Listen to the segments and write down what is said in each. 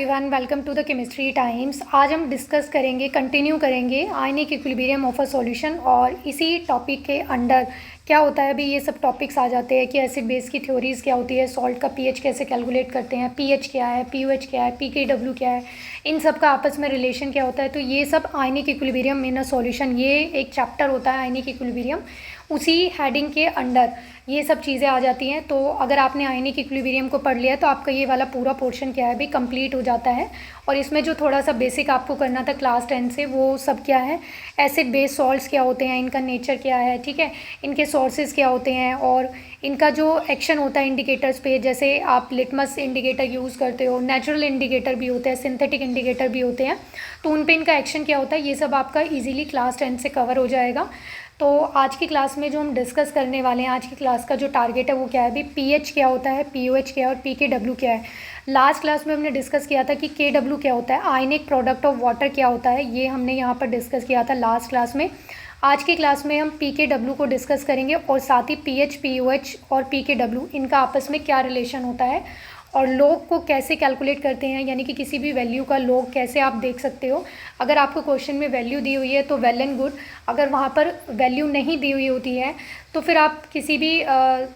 Everyone, welcome to the chemistry times. आज हम discuss करेंगे, कंटिन्यू करेंगे ionic equilibrium of a solution. और इसी टॉपिक के अंडर क्या होता है, अभी ये सब टॉपिक्स आ जाते हैं कि एसिड बेस की थ्योरीज क्या होती है, सॉल्ट का पीएच कैसे कैलकुलेट करते हैं, पीएच क्या है, पीओएच क्या है, पीकेडब्ल्यू क्या है, इन सब का आपस में रिलेशन क्या होता है। तो ये सब ionic equilibrium in a solution, ये एक चैप्टर होता है आयनिक इक्विलिब्रियम, उसी हेडिंग के अंडर ये सब चीज़ें आ जाती हैं। तो अगर आपने आयनिक इक्विलिब्रियम को पढ़ लिया तो आपका ये वाला पूरा पोर्शन क्या है भी कंप्लीट हो जाता है। और इसमें जो थोड़ा सा बेसिक आपको करना था क्लास 10 से, वो सब क्या है, एसिड बेस सॉल्ट्स क्या होते हैं, इनका नेचर क्या है, ठीक है, इनके सोर्सेज क्या होते हैं और इनका जो एक्शन होता है इंडिकेटर्स पे, जैसे आप लिटमस इंडिकेटर यूज़ करते हो, नेचुरल इंडिकेटर भी होते हैं, सिंथेटिक इंडिकेटर भी होते हैं, तो उन पे इनका एक्शन क्या होता है, ये सब आपका ईजिली क्लास 10 से कवर हो जाएगा। तो आज की क्लास में जो हम डिस्कस करने वाले हैं, आज की क्लास का जो टारगेट है वो क्या है भी, पीएच क्या होता है, पीओएच क्या है और पीकेडब्ल्यू क्या है। लास्ट क्लास में हमने डिस्कस किया था कि केडब्ल्यू क्या होता है, आयनिक प्रोडक्ट ऑफ वाटर क्या होता है, ये हमने यहाँ पर डिस्कस किया था लास्ट क्लास में। आज की क्लास में हम पीकेडब्ल्यू को डिस्कस करेंगे और साथ ही पीएच, पीओएच और पीकेडब्ल्यू इनका आपस में क्या रिलेशन होता है और लॉग को कैसे कैलकुलेट करते हैं, यानी कि किसी भी वैल्यू का लॉग कैसे आप देख सकते हो। अगर आपको क्वेश्चन में वैल्यू दी हुई है तो वेल एंड गुड, अगर वहाँ पर वैल्यू नहीं दी हुई होती है तो फिर आप किसी भी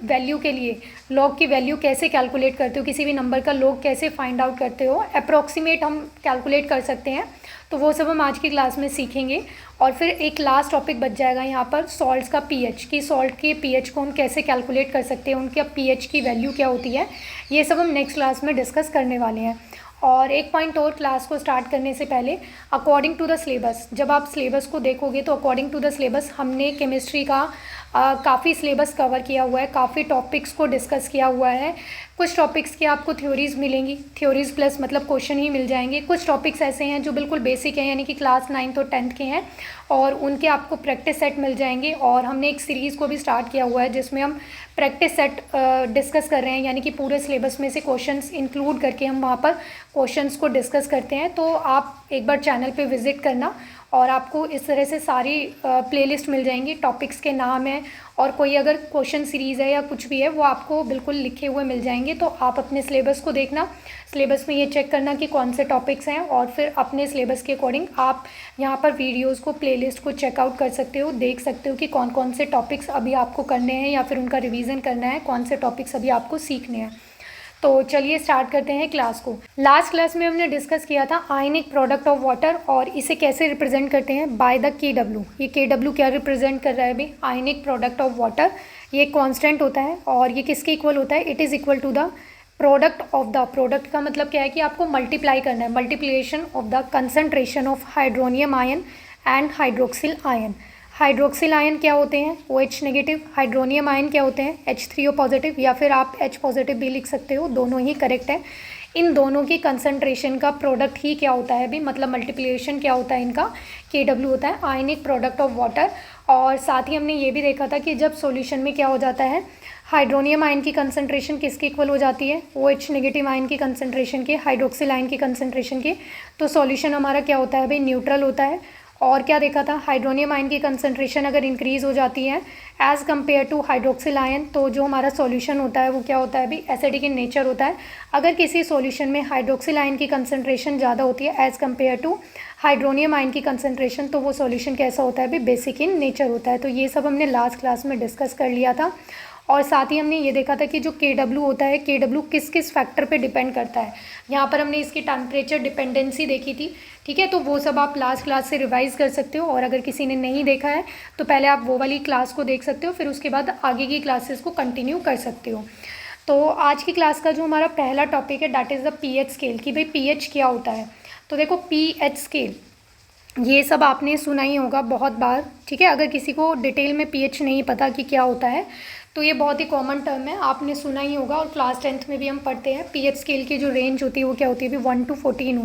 वैल्यू के लिए लॉग की वैल्यू कैसे कैलकुलेट करते हो, किसी भी नंबर का लॉग कैसे फाइंड आउट करते हो, अप्रॉक्सीमेट हम कैलकुलेट कर सकते हैं। तो वो सब हम आज की क्लास में सीखेंगे। और फिर एक लास्ट टॉपिक बच जाएगा यहाँ पर सॉल्ट्स का पीएच, कि सॉल्ट के पीएच को हम कैसे कैलकुलेट कर सकते हैं, उनके पीएच की वैल्यू क्या होती है, ये सब हम नेक्स्ट क्लास में डिस्कस करने वाले हैं। और एक पॉइंट और, क्लास को स्टार्ट करने से पहले, अकॉर्डिंग टू द सिलेबस, जब आप सिलेबस को देखोगे तो अकॉर्डिंग टू द सिलेबस हमने केमिस्ट्री का काफ़ी सिलेबस कवर किया हुआ है, काफ़ी टॉपिक्स को डिस्कस किया हुआ है। कुछ टॉपिक्स की आपको थ्योरीज़ मिलेंगी, थ्योरीज़ प्लस मतलब क्वेश्चन ही मिल जाएंगे। कुछ टॉपिक्स ऐसे हैं जो बिल्कुल बेसिक हैं, यानी कि क्लास 9 और 10 के हैं, और उनके आपको प्रैक्टिस सेट मिल जाएंगे। और हमने एक सीरीज़ को भी स्टार्ट किया हुआ है जिसमें हम प्रैक्टिस सेट डिस्कस कर रहे हैं, यानी कि पूरे सिलेबस में से क्वेश्चंस इंक्लूड करके हम वहाँ पर क्वेश्चंस को डिस्कस करते हैं। तो आप एक बार चैनल पे विज़िट करना और आपको इस तरह से सारी प्लेलिस्ट मिल जाएंगी, टॉपिक्स के नाम है और कोई अगर क्वेश्चन सीरीज़ है या कुछ भी है वो आपको बिल्कुल लिखे हुए मिल जाएंगे। तो आप अपने सिलेबस को देखना, सिलेबस में ये चेक करना कि कौन से टॉपिक्स हैं और फिर अपने सिलेबस के अकॉर्डिंग आप यहाँ पर वीडियोज़ को, प्लेलिस्ट को चेकआउट कर सकते हो, देख सकते हो कि कौन कौन से टॉपिक्स अभी आपको करने हैं या फिर उनका रिवीजन करना है, कौन से टॉपिक्स अभी आपको सीखने हैं। तो चलिए स्टार्ट करते हैं क्लास को। लास्ट क्लास में हमने डिस्कस किया था आयनिक प्रोडक्ट ऑफ वाटर और इसे कैसे रिप्रेजेंट करते हैं बाय द केडब्ल्यू। ये केडब्ल्यू क्या रिप्रेजेंट कर रहा है भाई, आयनिक प्रोडक्ट ऑफ वाटर, ये कांस्टेंट होता है और ये किसके इक्वल होता है, it is equal to the product of the, product का मतलब क्या है कि आपको मल्टीप्लाई करना है, multiplication of the concentration of hydronium ion and hydroxyl ion. Hydroxyl ion क्या होते हैं, OH नेगेटिव, हाइड्रोनियम आयन क्या होते हैं, H3O पॉजिटिव, या फिर आप H पॉजिटिव भी लिख सकते हो, दोनों ही करेक्ट है। इन दोनों की कंसंट्रेशन का प्रोडक्ट ही क्या होता है भी, मतलब मल्टीप्लिकेशन क्या होता है इनका, KW होता है, आयनिक प्रोडक्ट ऑफ वाटर। और साथ ही हमने ये भी देखा था कि जब सॉल्यूशन में क्या हो जाता है, हाइड्रोनियम आयन की कंसंट्रेशन किसके इक्वल हो जाती है, OH नेगेटिव आयन की कंसंट्रेशन के, हाइड्रोक्सिल आयन की कंसंट्रेशन के, तो सॉल्यूशन हमारा क्या होता है भाई, न्यूट्रल होता है। और क्या देखा था, हाइड्रोनियम आयन की कंसंट्रेशन अगर इंक्रीज़ हो जाती है as compare to hydroxyl ion, तो जो हमारा सॉल्यूशन होता है वो क्या होता है भी, एसिडिक इन नेचर होता है। अगर किसी सॉल्यूशन में हाइड्रोक्सिल आयन की कंसंट्रेशन ज़्यादा होती है as compare to hydronium ion की कंसंट्रेशन, तो वो सॉल्यूशन कैसा होता है भी, बेसिक इन नेचर होता है। तो ये सब हमने लास्ट क्लास में डिस्कस कर लिया था। और साथ ही हमने ये देखा था कि जो केडब्ल्यू होता है, केडब्ल्यू किस किस फैक्टर पे डिपेंड करता है। यहाँ पर हमने इसकी टेम्परेचर डिपेंडेंसी देखी थी, ठीक है, तो वो सब आप लास्ट क्लास से रिवाइज़ कर सकते हो। और अगर किसी ने नहीं देखा है तो पहले आप वो वाली क्लास को देख सकते हो, फिर उसके बाद आगे की क्लासेस को कंटिन्यू कर सकते हो। तो आज की क्लास का जो हमारा पहला टॉपिक है that is the pH scale, कि भाई पीएच क्या होता है। तो देखो पीएच स्केल ये सब आपने सुना ही होगा बहुत बार, ठीक है। अगर किसी को डिटेल में पीएच नहीं पता कि क्या होता है तो ये बहुत ही कॉमन टर्म है, आपने सुना ही होगा और क्लास 10th में भी हम पढ़ते हैं। पीएच स्केल की जो रेंज होती है वो क्या होती है, 1 to 14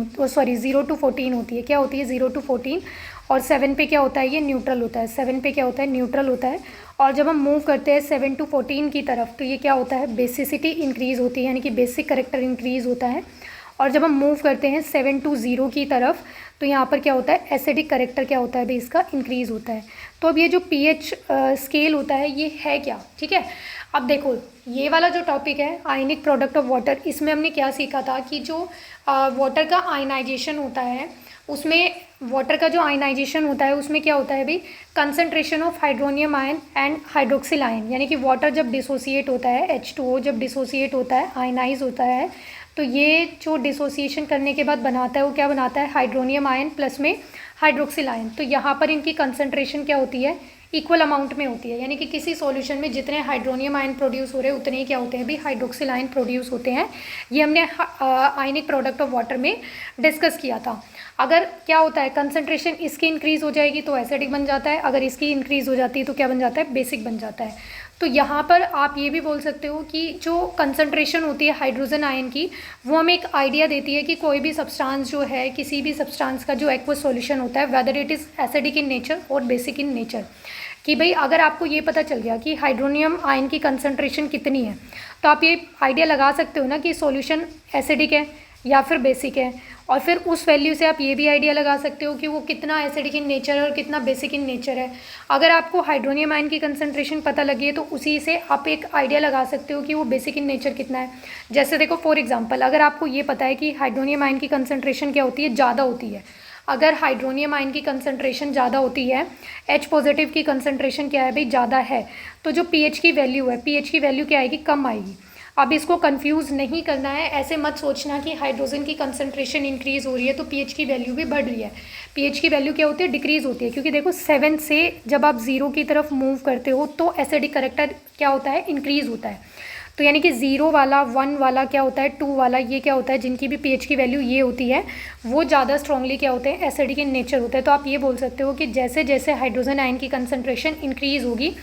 0 to 14 होती है। क्या होती है, 0 to 14, और 7 पे क्या होता है, ये न्यूट्रल होता है। 7 पे क्या होता है, न्यूट्रल होता है। और जब हम मूव करते हैं 7 to 14 की तरफ तो ये क्या होता है, बेसिसिटी इंक्रीज़ होती है, यानी कि बेसिक करेक्टर इंक्रीज़ होता है। और जब हम मूव करते हैं 7 to 0 की तरफ तो यहाँ पर क्या होता है, एसिडिक करेक्टर क्या होता है भाई, इसका इंक्रीज़ होता है। तो अब ये जो पीएच स्केल होता है ये है क्या, ठीक है। अब देखो ये वाला जो टॉपिक है आयनिक प्रोडक्ट ऑफ वाटर, इसमें हमने क्या सीखा था कि जो वाटर का आयनाइजेशन होता है, उसमें वाटर का जो आयनाइजेशन होता है उसमें क्या होता है भाई, concentration of hydronium ion and hydroxyl ion, यानी कि वाटर जब डिसोसिएट होता है, H2O जब डिसोसिएट होता है, आयनाइज होता है, तो ये जो डिसोसिएशन करने के बाद बनाता है वो क्या बनाता है, हाइड्रोनियम आयन प्लस में हाइड्रोक्सिल आयन। तो यहाँ पर इनकी कंसंट्रेशन क्या होती है, इक्वल अमाउंट में होती है, यानी कि किसी सॉल्यूशन में जितने हाइड्रोनियम आयन प्रोड्यूस हो रहे हैं उतने ही क्या होते हैं भी, हाइड्रोक्सिल आयन प्रोड्यूस होते हैं। ये हमने आयनिक प्रोडक्ट ऑफ वाटर में डिस्कस किया था। अगर क्या होता है, कंसंट्रेशन इसकी इंक्रीज हो जाएगी तो एसिडिक बन जाता है, अगर इसकी इंक्रीज हो जाती है तो क्या बन जाता है, बेसिक बन जाता है। तो यहाँ पर आप ये भी बोल सकते हो कि जो कंसंट्रेशन होती है हाइड्रोजन आयन की, वो हमें एक आइडिया देती है कि कोई भी सब्सटेंस जो है, किसी भी सब्सटेंस का जो एक्वस सॉल्यूशन होता है, whether it is acidic in nature और बेसिक इन नेचर, कि भाई अगर आपको ये पता चल गया कि हाइड्रोनियम आयन की कंसंट्रेशन कितनी है, तो आप ये आइडिया लगा सकते हो ना कि सॉल्यूशन एसिडिक है या फिर बेसिक है, और फिर उस वैल्यू से आप ये भी आइडिया लगा सकते हो कि वो कितना एसिडिक इन नेचर है और कितना बेसिक इन नेचर है। अगर आपको हाइड्रोनियम आयन की कंसंट्रेशन पता लगी है तो उसी से आप एक आइडिया लगा सकते हो कि वो बेसिक इन नेचर कितना है। जैसे देखो फॉर एग्जांपल, अगर आपको ये पता है कि हाइड्रोनियम आयन की कंसंट्रेशन क्या होती है, ज़्यादा होती है, अगर हाइड्रोनियम आयन की कंसंट्रेशन ज़्यादा होती है, H पॉजिटिव की कंसंट्रेशन क्या है भाई, ज़्यादा है, तो जो pH की वैल्यू है, pH की वैल्यू क्या आएगी, कम आएगी। अब इसको कंफ्यूज नहीं करना है, ऐसे मत सोचना कि हाइड्रोजन की कंसंट्रेशन इंक्रीज़ हो रही है तो pH की वैल्यू भी बढ़ रही है। pH की वैल्यू क्या होती है, डिक्रीज़ होती है, क्योंकि देखो 7 से जब आप 0 की तरफ मूव करते हो तो एसिडिक करेक्टर क्या होता है, इंक्रीज़ होता है। तो यानी कि 0 वाला, 1 वाला क्या होता है, 2 वाला, ये क्या होता है, जिनकी भी pH की वैल्यू ये होती है, वो ज़्यादा स्ट्रांगली क्या होते हैं, एसिडिक इन नेचर होते हैं। तो आप ये बोल सकते हो कि जैसे जैसे हाइड्रोजन आयन की कंसंट्रेशन इंक्रीज़ होगी,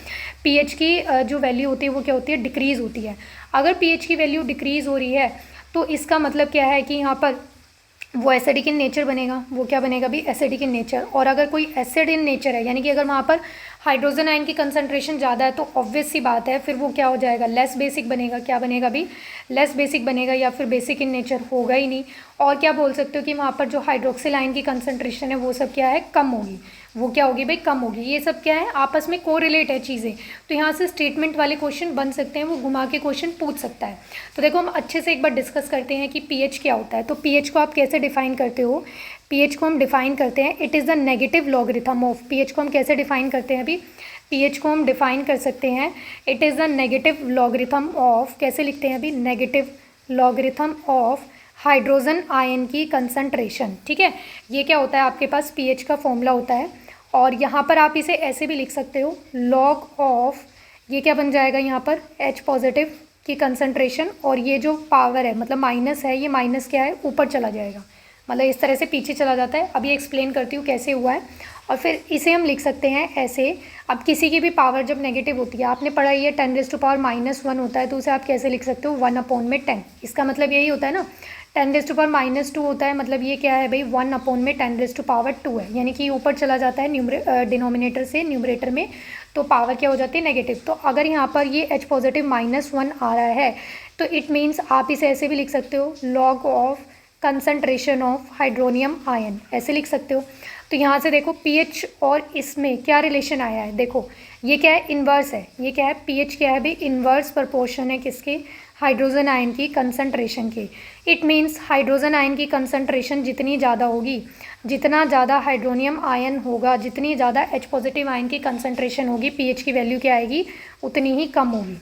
pH की जो वैल्यू होती है वो क्या होती है, डिक्रीज़ होती है। अगर pH की वैल्यू डिक्रीज़ हो रही है तो इसका मतलब क्या है कि यहाँ पर वो एसिडिक इन नेचर बनेगा, वो क्या बनेगा भी, एसिडिक इन नेचर। और अगर कोई एसिड इन नेचर है, यानी कि अगर वहाँ पर हाइड्रोजन आयन की कंसंट्रेशन ज़्यादा है, तो ऑब्वियस सी बात है फिर वो क्या हो जाएगा, लेस बेसिक बनेगा। क्या बनेगा भी, लेस बेसिक बनेगा, या फिर बेसिक इन नेचर होगा ही नहीं। और क्या बोल सकते हो कि वहाँ पर जो हाइड्रोक्सिल आयन की कंसंट्रेशन है वो सब क्या है, कम होगी, वो क्या होगी भाई, कम होगी। ये सब क्या है, आपस में कोरिलेट है चीज़ें। तो यहाँ से स्टेटमेंट वाले क्वेश्चन बन सकते हैं, वो घुमा के क्वेश्चन पूछ सकता है। तो देखो हम अच्छे से एक बार डिस्कस करते हैं कि pH क्या होता है। तो pH को आप कैसे डिफाइन करते हो, pH को हम डिफाइन करते हैं, it is the negative logarithm of, pH को हम कैसे डिफाइन करते हैं अभी, pH को हम डिफाइन कर सकते हैं, it is the negative logarithm of, कैसे लिखते हैं अभी, negative logarithm of hydrogen ion की कंसंट्रेशन। ठीक है, ये क्या होता है, आपके पास pH का फॉर्मूला होता है, और यहाँ पर आप इसे ऐसे भी लिख सकते हो, लॉग ऑफ, ये क्या बन जाएगा यहाँ पर, H पॉजिटिव की कंसंट्रेशन, और ये जो पावर है मतलब माइनस है, ये माइनस क्या है, ऊपर चला जाएगा, मतलब इस तरह से पीछे चला जाता है। अभी एक्सप्लेन करती हूँ कैसे हुआ है। और फिर इसे हम लिख सकते हैं ऐसे, अब किसी की भी पावर जब नेगेटिव होती है, आपने पढ़ा ये 10⁻⁻1 होता है, तो उसे आप कैसे लिख सकते हो, 1/10। इसका मतलब यही होता है ना, 10⁻⁻2 होता है, मतलब ये क्या है भाई, 1/10⁻2 है, यानी कि ऊपर चला जाता है डिनोमिनेटर से न्यूमरेटर में, तो पावर क्या हो जाती है, नेगेटिव। तो अगर यहाँ पर ये H पॉजिटिव -1 आ रहा है, तो इट मीन्स आप इसे ऐसे भी लिख सकते हो, log of concentration of hydronium ion, ऐसे लिख सकते हो। तो यहाँ से देखो pH और इसमें क्या रिलेशन आया है, देखो ये क्या है, इन्वर्स है, ये क्या है, pH क्या है भाई, इन्वर्स प्रपोर्शन है किसके, हाइड्रोजन आयन की कंसंट्रेशन के। इट मीन्स हाइड्रोजन आयन की कंसंट्रेशन जितनी ज़्यादा होगी, जितना ज़्यादा हाइड्रोनियम आयन होगा, जितनी ज़्यादा H पॉजिटिव आयन की कंसंट्रेशन होगी, pH की वैल्यू क्या आएगी, उतनी ही कम होगी।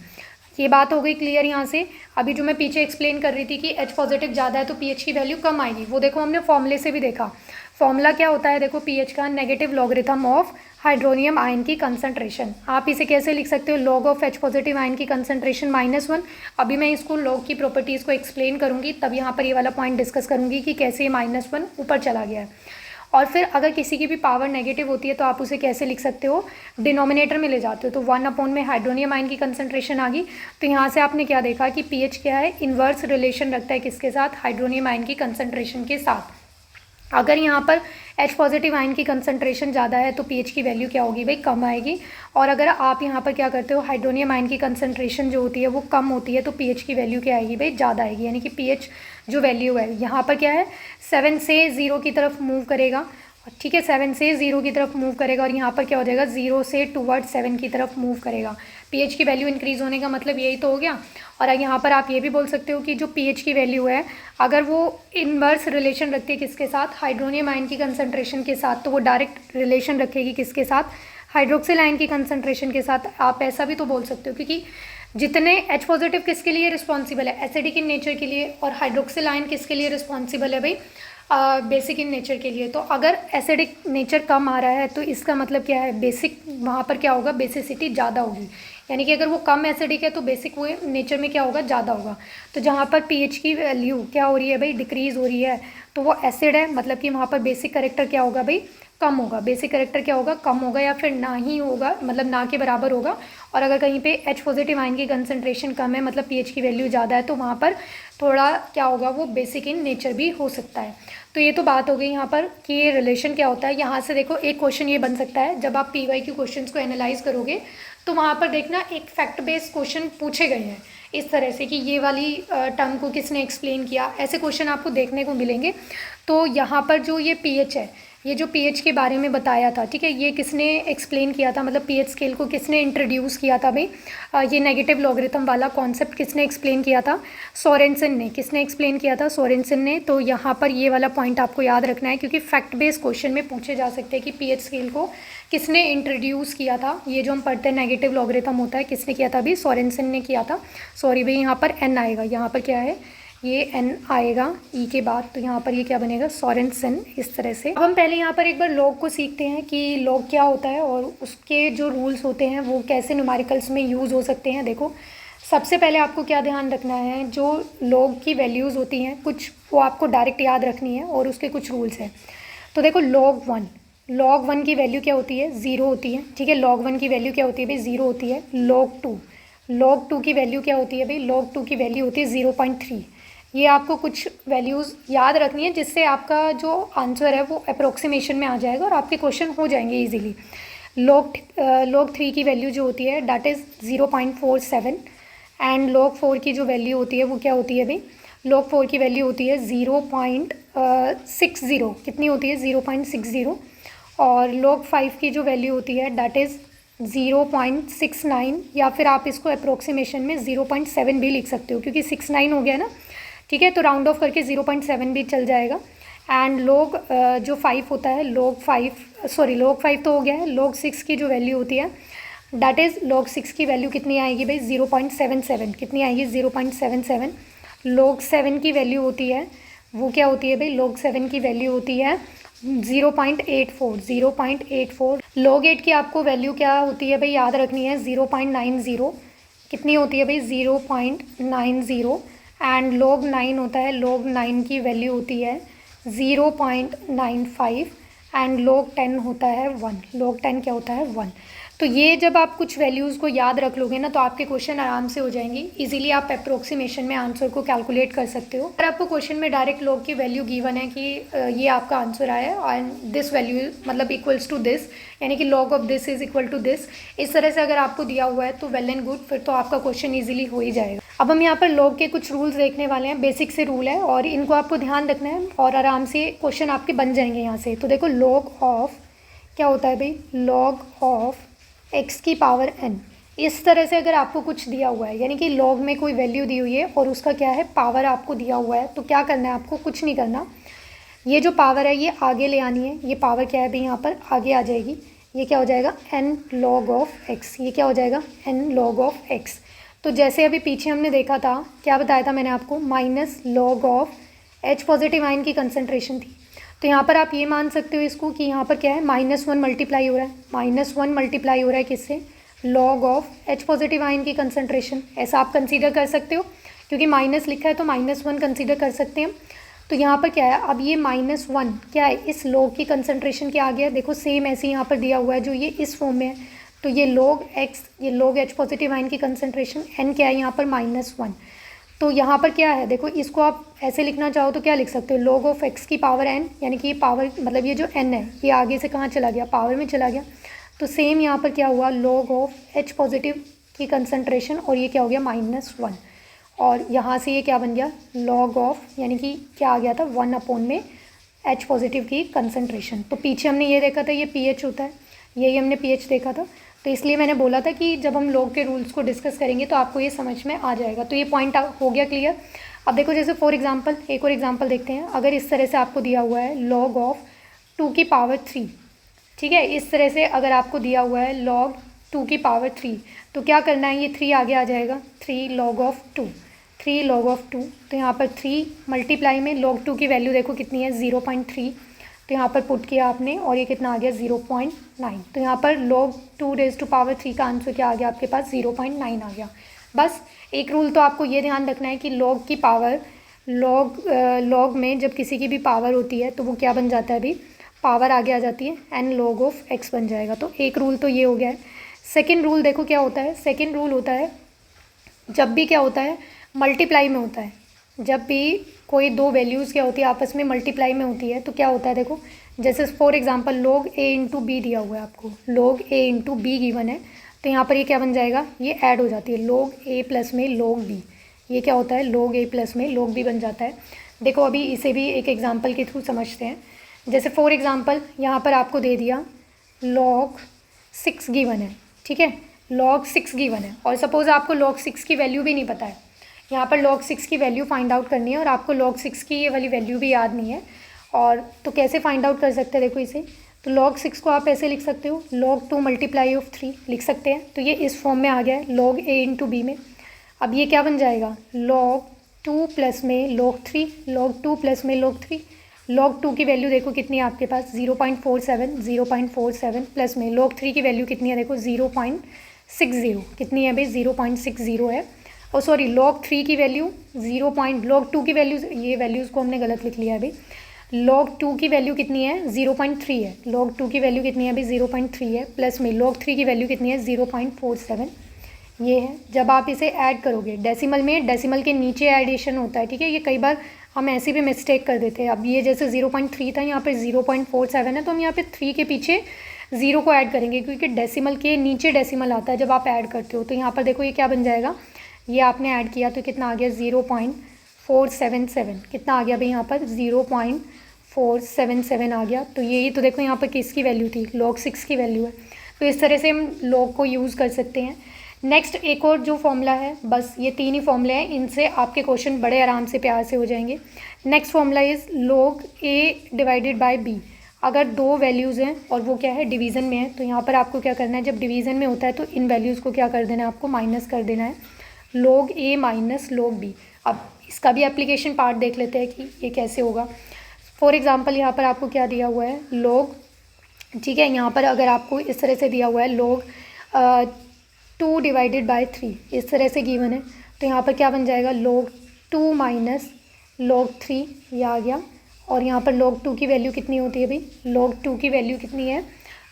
ये बात हो गई क्लियर यहाँ से। अभी जो मैं पीछे एक्सप्लेन कर रही थी कि H पॉजिटिव ज़्यादा है तो pH की वैल्यू कम आएगी, वो देखो हमने फॉर्मूले से भी देखा। फॉर्मूला क्या होता है, देखो pH का negative logarithm of hydronium ion की कंसंट्रेशन। आप इसे कैसे लिख सकते हो, log of H positive ion की कंसंट्रेशन -1। अभी मैं इसको लॉग की प्रॉपर्टीज़ को एक्सप्लेन करूँगी, तब यहाँ पर ये वाला पॉइंट डिस्कस करूँगी कि कैसे ये -1 ऊपर चला गया है। और फिर अगर किसी की भी पावर नेगेटिव होती है तो आप उसे कैसे लिख सकते हो, डिनोमिनेटर में ले जाते हो, तो 1 में हाइड्रोनियम आयन की कंसंट्रेशन आ गई। तो यहाँ से आपने क्या देखा कि pH क्या है, इन्वर्स रिलेशन रखता है किसके साथ, हाइड्रोनियम आयन की कंसंट्रेशन के साथ। अगर यहाँ पर H पॉजिटिव आयन की कंसंट्रेशन ज़्यादा है तो pH की वैल्यू क्या होगी भाई, कम आएगी। और अगर आप यहाँ पर क्या करते हो, हाइड्रोनियम आयन की कंसंट्रेशन जो होती है वो कम होती है, तो pH की वैल्यू क्या आएगी भाई, ज़्यादा आएगी। यानी कि pH जो वैल्यू है यहाँ पर क्या है, 7 से 0 की तरफ मूव करेगा, ठीक है, 7 से 0 की तरफ मूव करेगा, और यहाँ पर क्या हो जाएगा, 0 से टूवर्ड 7 की तरफ मूव करेगा। पीएच की वैल्यू इंक्रीज़ होने का मतलब यही तो हो गया। और यहाँ पर आप ये भी बोल सकते हो कि जो पीएच की वैल्यू है अगर वो इनवर्स रिलेशन रखती है किसके साथ, हाइड्रोनियम आयन की कंसंट्रेशन के साथ, तो वो डायरेक्ट रिलेशन रखेगी किसके साथ, हाइड्रोक्सिल आयन की कंसंट्रेशन के साथ। आप ऐसा भी तो बोल सकते हो क्योंकि जितने H पॉजिटिव किसके लिए रिस्पॉन्सिबल है, एसिडिक इन नेचर के लिए, और हाइड्रोक्सिल आयन किसके लिए रिस्पॉन्सिबल है भाई, बेसिक इन नेचर के लिए। तो अगर एसिडिक नेचर कम आ रहा है तो इसका मतलब क्या है, बेसिक वहाँ पर क्या होगा, बेसिसिटी ज़्यादा होगी। यानी कि अगर वो कम एसिडिक है तो बेसिक वो नेचर में क्या होगा, ज़्यादा होगा। तो जहाँ पर पीएच की वैल्यू क्या हो रही है भाई, डिक्रीज़ हो रही है, तो वो एसिड है, मतलब कि वहाँ पर बेसिक करेक्टर क्या होगा भाई, कम होगा। बेसिक करेक्टर क्या होगा, कम होगा, या फिर ना ही होगा, मतलब ना के बराबर होगा। और अगर कहीं पे H पॉजिटिव आयन की कंसंट्रेशन कम है, मतलब पीएच की वैल्यू ज़्यादा है, तो वहाँ पर थोड़ा क्या होगा, वो बेसिक इन नेचर भी हो सकता है। तो ये तो बात हो गई यहाँ पर कि ये रिलेशन क्या होता है। यहाँ से देखो एक क्वेश्चन ये बन सकता है, जब आप PYQ क्वेश्चंस को एनालाइज करोगे तो वहाँ पर देखना एक फैक्ट बेस्ड क्वेश्चन पूछे गए हैं इस तरह से कि ये वाली टर्म को किसने एक्सप्लेन किया, ऐसे क्वेश्चन आपको देखने को मिलेंगे। तो यहाँ पर जो ये पीएच है, ये जो पीएच के बारे में बताया था, ठीक है, ये किसने एक्सप्लेन किया था, मतलब पीएच स्केल को किसने इंट्रोड्यूस किया था भाई, ये नेगेटिव लॉगरिथम वाला कॉन्सेप्ट किसने एक्सप्लेन किया था, सोरेनसन ने। किसने एक्सप्लेन किया था, सोरेनसन ने। तो यहाँ पर ये वाला पॉइंट आपको याद रखना है क्योंकि फैक्ट बेस्ड क्वेश्चन में पूछे जा सकते हैं कि पीएच स्केल को किसने इंट्रोड्यूस किया था। ये जो हम पढ़ते हैं नेगेटिव लॉगरिथम होता है, किसने किया था अभी, सोरेनसन ने किया था। सॉरी भाई, यहाँ पर एन आएगा, यहाँ पर क्या है, ये एन आएगा ई के बाद, तो यहाँ पर ये क्या बनेगा, सोरेनसन, इस तरह से। अब हम पहले यहाँ पर एक बार लॉग को सीखते हैं कि लॉग क्या होता है और उसके जो रूल्स होते हैं वो कैसे न्यूमेरिकल्स में यूज़ हो सकते हैं। देखो सबसे पहले आपको क्या ध्यान रखना है, जो लॉग की वैल्यूज़ होती हैं कुछ, वो आपको डायरेक्ट याद रखनी है और उसके कुछ रूल्स हैं। तो देखो लॉग वन की वैल्यू क्या होती है, ज़ीरो होती है, ठीक है। लॉग वन की वैल्यू क्या होती है भाई, ज़ीरो होती है। लॉग टू की वैल्यू क्या होती है भाई, लॉग टू की वैल्यू होती है 0.3। ये आपको कुछ वैल्यूज़ याद रखनी है जिससे आपका जो आंसर है वो अप्रोक्सीमेशन में आ जाएगा और आपके क्वेश्चन हो जाएंगे इजीली। लॉग थ्री की वैल्यू जो होती है that is 0.47 and log four की जो वैल्यू होती है वो क्या होती है भाई, लॉग फोर की वैल्यू होती है 0.60, कितनी होती है 0.60। और लॉग फाइव की जो वैल्यू होती है डैट इज़ 0.69, या फिर आप इसको अप्रोक्सीमेशन में 0.7 भी लिख सकते हो क्योंकि 69 हो गया ना, ठीक है, तो राउंड ऑफ करके 0.7 भी चल जाएगा। एंड लॉग जो 5 होता है, लॉग फाइव तो हो गया है। लॉग 6 की जो वैल्यू होती है डैट इज़, लॉग 6 की वैल्यू कितनी आएगी भाई, 0.77, कितनी आएगी 0.77। लॉग 7 की वैल्यू होती है वो क्या होती है भाई, लॉग 7 की वैल्यू होती है 0.84। लॉग 8 की आपको वैल्यू क्या होती है भाई, याद रखनी है 0.90, कितनी होती है भाई 0.90। एंड लॉग 9 होता है, लॉग 9 की वैल्यू होती है 0.95। एंड लॉग 10 होता है 1, लॉग 10 क्या होता है 1। तो ये जब आप कुछ वैल्यूज़ को याद रख लोगे ना तो आपके क्वेश्चन आराम से हो जाएंगे, इजीली आप अप्रोक्सीमेशन में आंसर को कैलकुलेट कर सकते हो। अगर आपको क्वेश्चन में डायरेक्ट लॉग की वैल्यू गिवन है कि ये आपका आंसर आया एंड दिस वैल्यू मतलब इक्वल्स टू दिस, यानी कि log of this is equal to this, इस तरह से अगर आपको दिया हुआ है तो वेल एंड गुड, फिर तो आपका क्वेश्चन ईजिली हो ही जाएगा। अब हम यहाँ पर लॉग के कुछ रूल्स देखने वाले हैं, बेसिक से रूल है और इनको आपको ध्यान रखना है और आराम से क्वेश्चन आपके बन जाएंगे यहाँ से। तो देखो लॉग ऑफ क्या होता है भाई, लॉग ऑफ x की पावर n, इस तरह से अगर आपको कुछ दिया हुआ है, यानी कि लॉग में कोई वैल्यू दी हुई है और उसका क्या है पावर आपको दिया हुआ है, तो क्या करना है आपको, कुछ नहीं करना, ये जो पावर है ये आगे ले आनी है। ये पावर क्या है भाई, यहाँ पर आगे आ जाएगी, ये क्या हो जाएगा n log ऑफ x, ये क्या हो जाएगा n log ऑफ x। तो जैसे अभी पीछे हमने देखा था, क्या बताया था मैंने आपको, minus log of H positive ion की कंसंट्रेशन थी। तो यहाँ पर आप ये मान सकते हो इसको कि यहाँ पर क्या है -1 मल्टीप्लाई हो रहा है, -1 मल्टीप्लाई हो रहा है किससे, log of H positive ion की कंसंट्रेशन, ऐसा आप कंसीडर कर सकते हो क्योंकि माइनस लिखा है तो -1 कंसीडर कर सकते हैं। तो यहाँ पर क्या है, अब ये -1 क्या है, इस लॉग की कंसंट्रेशन क्या आ गया, देखो सेम ऐसे यहाँ पर दिया हुआ है जो ये इस फॉर्म में है, तो ये लॉग x, ये लॉग H पॉजिटिव आयन की कंसंट्रेशन n क्या है यहाँ पर -1। तो यहाँ पर क्या है, देखो इसको आप ऐसे लिखना चाहो तो क्या लिख सकते हो, लॉग ऑफ x की पावर n, यानी कि ये पावर मतलब ये जो n है ये आगे से कहाँ चला गया, पावर में चला गया। तो सेम यहाँ पर क्या हुआ, लॉग ऑफ H पॉजिटिव की कंसंट्रेशन और ये क्या हो गया -1, और यहाँ से ये क्या बन गया, लॉग ऑफ, यानी कि क्या आ गया था 1 में H पॉजिटिव की कंसंट्रेशन। तो पीछे हमने ये देखा था ये pH होता है, यही हमने pH देखा था। तो इसलिए मैंने बोला था कि जब हम लॉग के रूल्स को डिस्कस करेंगे तो आपको ये समझ में आ जाएगा। तो ये पॉइंट हो गया क्लियर। अब देखो जैसे फॉर एग्जांपल एक और एग्जांपल देखते हैं। अगर इस तरह से आपको दिया हुआ है log ऑफ 2 की पावर 3, ठीक है, इस तरह से अगर आपको दिया हुआ है log 2 की पावर 3, तो क्या करना है, ये 3 आगे आ जाएगा, 3 log ऑफ 2, 3 log ऑफ 2। तो यहाँ पर 3 मल्टीप्लाई में log 2 की वैल्यू देखो कितनी है 0.3, तो यहाँ पर पुट किया आपने और ये कितना आ गया 0.9। तो यहाँ पर log 2 रेज़ टू पावर 3 का आंसर क्या आ गया आपके पास 0.9 आ गया। बस एक रूल तो आपको ये ध्यान रखना है कि log की पावर log में जब किसी की भी पावर होती है तो वो क्या बन जाता है, अभी पावर आगे आ जाती है n log ऑफ x बन जाएगा। तो एक रूल तो ये हो गया है। सेकेंड रूल देखो क्या होता है, सेकेंड रूल होता है जब भी क्या होता है मल्टीप्लाई में होता है, जब भी कोई दो वैल्यूज़ क्या होती है आपस में मल्टीप्लाई में होती है तो क्या होता है, देखो जैसे for example log a into B दिया हुआ है आपको, log a into B given है, तो यहाँ पर ये क्या बन जाएगा, ये ऐड हो जाती है log a प्लस में log b, ये क्या होता है log a प्लस में log b बन जाता है। देखो अभी इसे भी एक एग्जाम्पल के थ्रू समझते हैं। जैसे फॉर एग्जांपल यहाँ पर आपको दे दिया log 6 गिवन है, ठीक है, log 6 गिवन है, और सपोज़ आपको log 6 की वैल्यू भी नहीं पता है, यहाँ पर log 6 की वैल्यू फाइंड आउट करनी है और आपको log 6 की ये वाली वैल्यू भी याद नहीं है, और तो कैसे फाइंड आउट कर सकते हैं, देखो इसे, तो log 6 को आप ऐसे लिख सकते हो log 2 मल्टीप्लाई ऑफ 3 लिख सकते हैं। तो ये इस फॉर्म में आ गया है log a इंटू बी में। अब ये क्या बन जाएगा log 2 प्लस में log 3, log 2 प्लस में log 3, log 2 की वैल्यू देखो कितनी है आपके पास 0.47, 0.47 प्लस में log 3 की वैल्यू कितनी है, देखो 0.60, कितनी है भाई 0.60 है, और सॉरी log 3 की वैल्यू log 2 की वैल्यू, ये वैल्यूज़ को हमने गलत लिख लिया है अभी, log 2 की वैल्यू कितनी है 0.3 है, log 2 की वैल्यू कितनी है अभी 0.3 है, प्लस में log 3 की वैल्यू कितनी है 0.47, ये है। जब आप इसे ऐड करोगे डेसिमल में, डेसिमल के नीचे एडिशन होता है, ठीक है, ये कई बार हम ऐसे भी मिस्टेक कर देते हैं। अब ये जैसे 0.3 था, यहाँ पे 0.47 है, तो हम यहाँ पे 3 के पीछे 0 को ऐड करेंगे क्योंकि डेसिमल के नीचे डेसिमल आता है जब आप ऐड करते हो। तो यहाँ पर देखो ये क्या बन जाएगा, ये आपने ऐड किया तो कितना आ गया 0.477, कितना आ गया भाई यहाँ पर 0.477 आ गया। तो यही तो देखो यहाँ पर किसकी वैल्यू थी, log 6 की वैल्यू है। तो इस तरह से हम log को यूज़ कर सकते हैं। नेक्स्ट एक और जो फॉर्मूला है, बस ये 3 ही फॉर्मूले हैं, इनसे आपके क्वेश्चन बड़े आराम से प्यार से हो जाएंगे। Next formula is log a divided by b। अगर दो वैल्यूज़ हैं और वो क्या है डिवीज़न में है, तो यहाँ पर आपको क्या करना है, जब डिवीज़न में होता है तो इन वैल्यूज़ को क्या कर देना है, आपको माइनस कर देना है, log a minus log b। अब इसका भी एप्लीकेशन पार्ट देख लेते हैं कि ये कैसे होगा। फॉर एग्ज़ाम्पल यहाँ पर आपको क्या दिया हुआ है log, ठीक है, यहाँ पर अगर आपको इस तरह से दिया हुआ है log 2 डिवाइडेड बाय 3 इस तरह से गिवन है, तो यहाँ पर क्या बन जाएगा log 2 माइनस log 3, ये आ गया। और यहाँ पर log 2 की वैल्यू कितनी होती है भाई, log 2 की वैल्यू कितनी है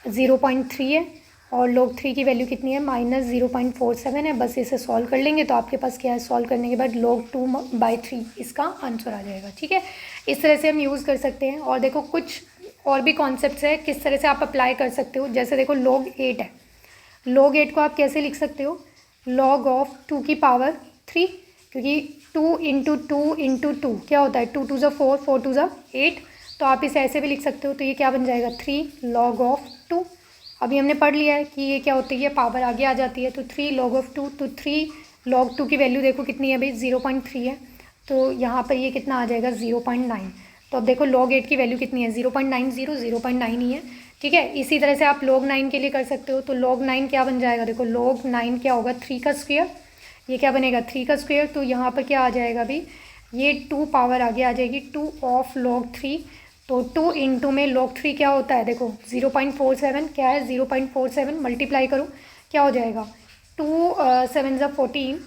0.3 है, और log 3 की वैल्यू कितनी है माइनस 0.47 है। बस इसे सॉल्व कर लेंगे तो आपके पास क्या है, सॉल्व करने के बाद log 2/3 इसका आंसर आ जाएगा, ठीक है। इस तरह से हम यूज़ कर सकते हैं। और देखो कुछ और भी कॉन्सेप्ट्स है किस तरह से आप अप्लाई कर सकते हो। जैसे देखो log 8 है, log 8 को आप कैसे लिख सकते हो, log ऑफ 2 की पावर 3, क्योंकि 2 इंटू 2 इंटू 2 क्या होता है 2 2 ज़ा 4, 4 2 ज़ा 8, तो आप इसे ऐसे भी लिख सकते हो। तो ये क्या बन जाएगा 3 log ऑफ 2। अभी हमने पढ़ लिया है कि ये क्या होती है, पावर आगे आ जाती है, तो 3 log ऑफ 2, तो 3 log 2 की वैल्यू देखो कितनी है भाई 0.3 है, तो यहाँ पर ये कितना आ जाएगा 0.9। तो अब देखो log 8 की वैल्यू कितनी है 0.90, 0.9 ही है, ठीक है। इसी तरह से आप log 9 के लिए कर सकते हो। तो log 9 क्या बन जाएगा, देखो log 9 क्या होगा 3 का स्क्वायर, ये क्या बनेगा 3 का स्क्वायर, तो यहाँ पर क्या आ जाएगा भाई, ये 2 पावर आगे आ जाएगी 2 ऑफ log 3, तो 2 इंटू में log 3 क्या होता है, देखो 0.47 क्या है 0.47 मल्टीप्लाई करो क्या हो जाएगा 2 7 ज़ा 14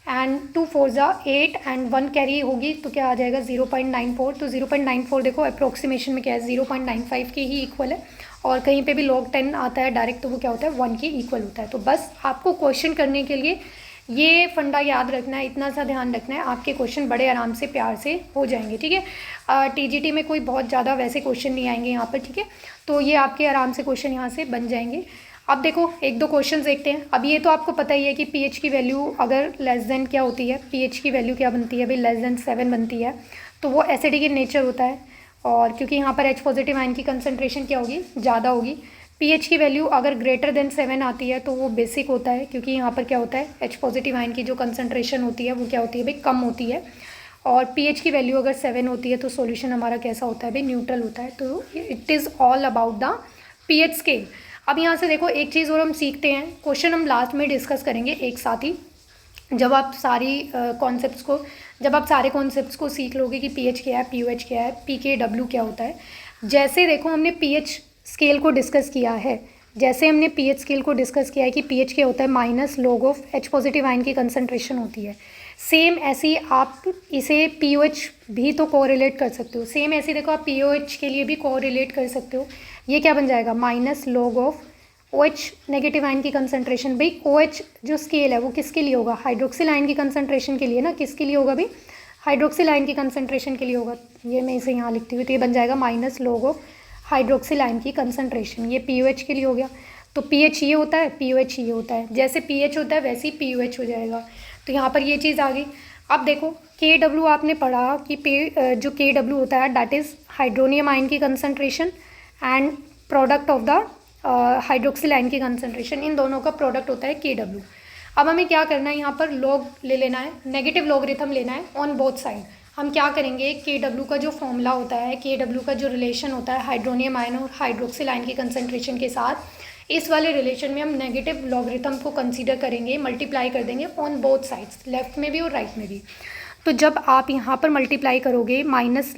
एंड 2 4 ज़ा 8 एंड 1 कैरी होगी, तो क्या आ जाएगा 0.94। तो 0.94 देखो अप्रोक्सीमेशन में क्या है 0.95 के ही इक्वल है, और कहीं पे भी log 10 आता है डायरेक्ट तो वो क्या होता है 1 के इक्वल होता है। तो बस आपको क्वेश्चन करने के लिए ये फंडा याद रखना है, इतना सा ध्यान रखना है, आपके क्वेश्चन बड़े आराम से प्यार से हो जाएंगे, ठीक है। टीजीटी में कोई बहुत ज़्यादा वैसे क्वेश्चन नहीं आएंगे यहाँ पर, ठीक है, तो ये आपके आराम से क्वेश्चन यहाँ से बन जाएंगे। अब देखो एक दो क्वेश्चन देखते हैं। अब ये तो आपको पता ही है कि पीएच की वैल्यू अगर लेस देन क्या होती है, पीएच की वैल्यू क्या बनती है भाई लेस देन 7 बनती है, तो वो एसिडिक इन नेचर होता है, और क्योंकि यहाँ पर H पॉजिटिव आयन की कंसनट्रेशन क्या होगी ज़्यादा होगी, pH की वैल्यू अगर ग्रेटर देन 7 आती है तो वो बेसिक होता है, क्योंकि यहाँ पर क्या होता है H पॉजिटिव आयन की जो कंसनट्रेशन होती है वो क्या होती है भाई, कम होती है। और pH की वैल्यू अगर 7 होती है तो सॉल्यूशन हमारा कैसा होता है भाई, न्यूट्रल होता है। तो it is all about the pH scale. अब यहाँ से देखो एक चीज़ और हम सीखते हैं, क्वेश्चन हम लास्ट में डिस्कस करेंगे एक साथ ही। जब आप सारे कॉन्सेप्ट्स को सीख लोगे कि pH क्या है, pOH क्या है, pKw क्या होता है। जैसे देखो हमने pH स्केल को डिस्कस किया है, कि pH क्या होता है, minus log of H positive ion की कंसनट्रेशन होती है। सेम ऐसी आप इसे pOH भी तो कोरिलेट कर सकते हो। सेम ऐसे देखो आप pOH के लिए भी कोरिलेट कर सकते हो। ये क्या बन जाएगा, minus log of OH negative ion की कंसनट्रेशन। भाई OH जो स्केल है वो किसके लिए होगा, हाइड्रोक्सिल आयन की कंसनट्रेशन के लिए ना। किसके लिए होगा भाई, हाइड्रोक्सिल आयन की कंसनट्रेशन के लिए होगा। ये मैं इसे यहाँ लिखती हूँ, तो ये बन जाएगा minus log of hydroxyl ion की कंसनट्रेशन। ये pOH के लिए हो गया। तो pH ये होता है, pOH ये होता है। जैसे pH होता है वैसे ही pOH हो जाएगा। तो यहाँ पर ये चीज़ आ गई। अब देखो Kw आपने पढ़ा कि जो Kw होता है दैट इज़ हाइड्रोनियम आयन की concentration and product of the hydroxyl ion की कंसनट्रेशन, इन दोनों का प्रोडक्ट होता है Kw। अब हमें क्या करना है, यहाँ पर लॉग ले लेना है, नेगेटिव लॉगरिथम लेना है ऑन बोथ साइड। हम क्या करेंगे, Kw का जो फॉर्मूला होता है, Kw का जो रिलेशन होता है हाइड्रोनियम आयन और हाइड्रोक्सिल आयन की कंसनट्रेशन के साथ, इस वाले रिलेशन में हम नेगेटिव लॉगरिथम को कंसीडर करेंगे, मल्टीप्लाई कर देंगे ऑन बोथ साइड्स, लेफ्ट में भी और राइट में भी। तो जब आप यहाँ पर मल्टीप्लाई करोगे माइनस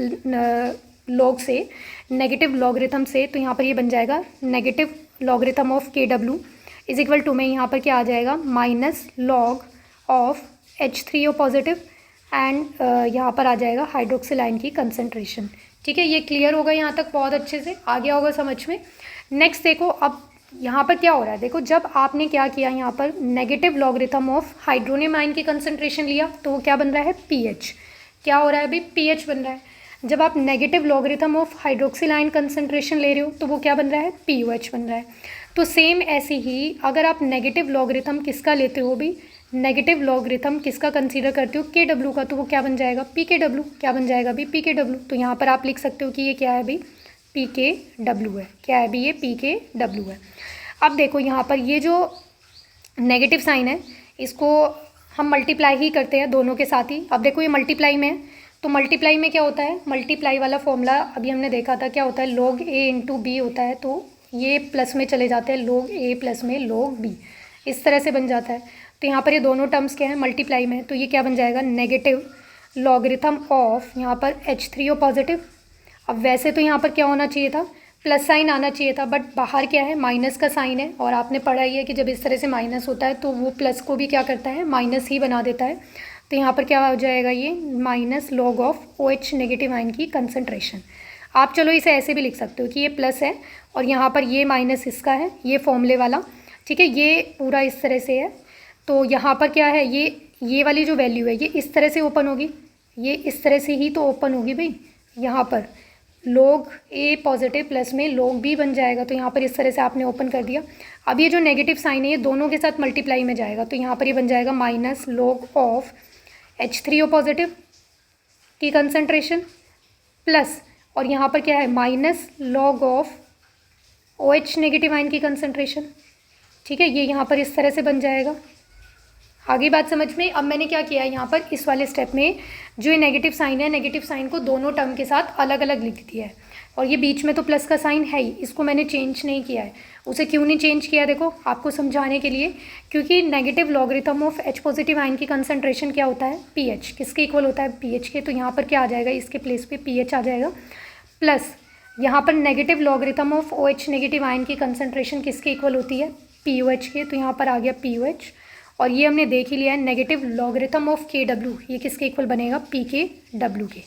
लॉग से नेगेटिव लॉगरिथम से, तो यहाँ पर ये बन जाएगा negative logarithm of Kw is equal to में यहाँ पर क्या आ जाएगा, minus log of H3O positive and यहाँ पर आ जाएगा हाइड्रोक्सिल आयन की कंसनट्रेशन। ठीक है, ये क्लियर होगा यहाँ तक, बहुत अच्छे से आ गया होगा समझ में। नेक्स्ट देखो अब यहाँ पर क्या हो रहा है, देखो जब आपने क्या किया, यहाँ पर negative logarithm of hydronium ion की कंसनट्रेशन लिया तो वो क्या बन रहा है, pH। क्या हो रहा है भाई, pH बन रहा है। जब आप negative logarithm of hydroxyl ion concentration ले रहे हो तो वो क्या बन रहा है, pOH बन रहा है। तो सेम ऐसे ही अगर आप नेगेटिव लॉगरिथम किसका लेते हो भी, नेगेटिव लॉगरिथम किसका कंसीडर करते हो, Kw का, तो वो क्या बन जाएगा, pKw। क्या बन जाएगा भी, pKw। तो यहाँ पर आप लिख सकते हो कि ये क्या है भी, pKw है। क्या है भी, ये pKw है। अब देखो यहाँ पर ये जो नेगेटिव साइन है इसको हम मल्टीप्लाई ही करते हैं दोनों के साथ ही। अब देखो ये मल्टीप्लाई में है, तो मल्टीप्लाई में क्या होता है, मल्टीप्लाई वाला फॉर्मूला अभी हमने देखा था, क्या होता है, log a इंटू बी होता है। तो ये प्लस में चले जाते हैं, log a प्लस में log b, इस तरह से बन जाता है। तो यहाँ पर ये दोनों टर्म्स क्या है, मल्टीप्लाई में, तो ये क्या बन जाएगा, नेगेटिव लॉगरिथम ऑफ यहाँ पर H3O पॉजिटिव। अब वैसे तो यहाँ पर क्या होना चाहिए था, प्लस साइन आना चाहिए था, बट बाहर क्या है, माइनस का साइन है। और आपने पढ़ा ही है कि जब इस तरह से माइनस होता है तो वो प्लस को भी क्या करता है, माइनस ही बना देता है। तो यहाँ पर क्या हो जाएगा, ये minus log of OH negative ion की कंसनट्रेशन। आप चलो इसे ऐसे भी लिख सकते हो कि ये प्लस है और यहाँ पर ये माइनस इसका है, ये फॉर्मूले वाला। ठीक है, ये पूरा इस तरह से है। तो यहाँ पर क्या है, ये वाली जो वैल्यू है ये इस तरह से ओपन होगी, ये इस तरह से ही तो ओपन होगी भाई। यहाँ पर log a पॉजिटिव प्लस में log b बन जाएगा। तो यहाँ पर इस तरह से आपने ओपन कर दिया। अब ये जो नेगेटिव साइन है ये दोनों के साथ मल्टीप्लाई में जाएगा, तो यहाँ पर ये बन जाएगा minus log of H3O positive की कंसनट्रेशन प्लस, और यहाँ पर क्या है, minus log of OH negative ion की कंसनट्रेशन। ठीक है, ये यहाँ पर इस तरह से बन जाएगा। आगे बात समझ में। अब मैंने क्या किया है, यहाँ पर इस वाले स्टेप में जो ये नेगेटिव साइन है, नेगेटिव साइन को दोनों टर्म के साथ अलग अलग लिख दिया है। और ये बीच में तो प्लस का साइन है ही, इसको मैंने चेंज नहीं किया है। उसे क्यों नहीं चेंज किया, देखो आपको समझाने के लिए, क्योंकि negative logarithm of H positive ion की कंसनट्रेशन क्या होता है, pH। किसके इक्वल होता है, pH के। तो यहाँ पर क्या आ जाएगा, इसके प्लेस पे pH आ जाएगा, प्लस यहाँ पर negative logarithm of OH negative ion की कंसनट्रेशन किसके इक्वल होती है, pOH के। तो यहाँ पर आ गया pOH। और ये हमने देख ही लिया है नेगेटिव लॉगरिथम ऑफ Kw, ये किसके इक्वल बनेगा, pKw के।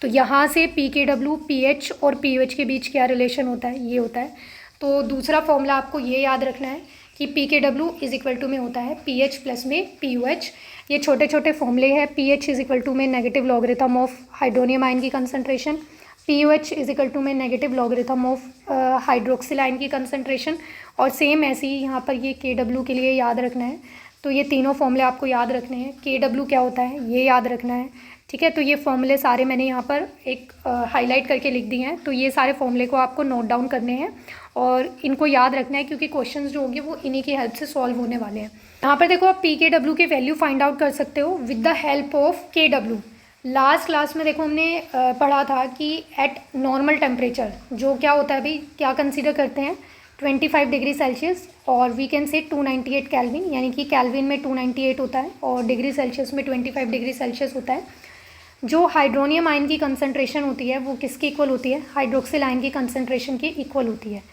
तो यहाँ से pKw, pH और pOH के बीच क्या रिलेशन होता है, ये होता है। तो दूसरा फॉर्मूला आपको ये याद रखना है कि pKw इज इक्वल टू में होता है pH प्लस में pOH। ये छोटे छोटे फॉर्मूले हैं। pH इज इक्वल टू में negative logarithm of hydronium ion की concentration, pOH is equal to में negative logarithm of hydroxyl ion की कंसनट्रेशन। और सेम ऐसे ही यहाँ पर ये Kw के लिए याद रखना है, तो ये तीनों फॉर्मूले आपको याद रखने हैं। KW क्या होता है ये याद रखना है, ठीक है। तो ये फॉर्मूले सारे मैंने यहाँ पर एक हाईलाइट करके लिख दिए हैं। तो ये सारे फॉर्मूले को आपको नोट डाउन करने हैं और इनको याद रखना है, क्योंकि क्वेश्चंस जो होंगे वो इन्हीं की हेल्प से सॉल्व होने वाले हैं। यहाँ पर देखो आप PKW की वैल्यू फाइंड आउट कर सकते हो with the help of KW। Last class में देखो हमने पढ़ा था कि एट नॉर्मल टेम्परेचर जो क्या होता है भाई, क्या कंसीडर करते हैं 25 डिग्री सेल्सियस और वी कैन से 298 कैल्विन, यानी कि कैल्विन में 298 होता है और डिग्री सेल्सियस में 25 डिग्री सेल्सियस होता है। जो हाइड्रोनियम आयन की कंसनट्रेशन होती है वो किसकी इक्वल होती है, हाइड्रोक्सिल आयन की कंसनट्रेशन की इक्वल होती है।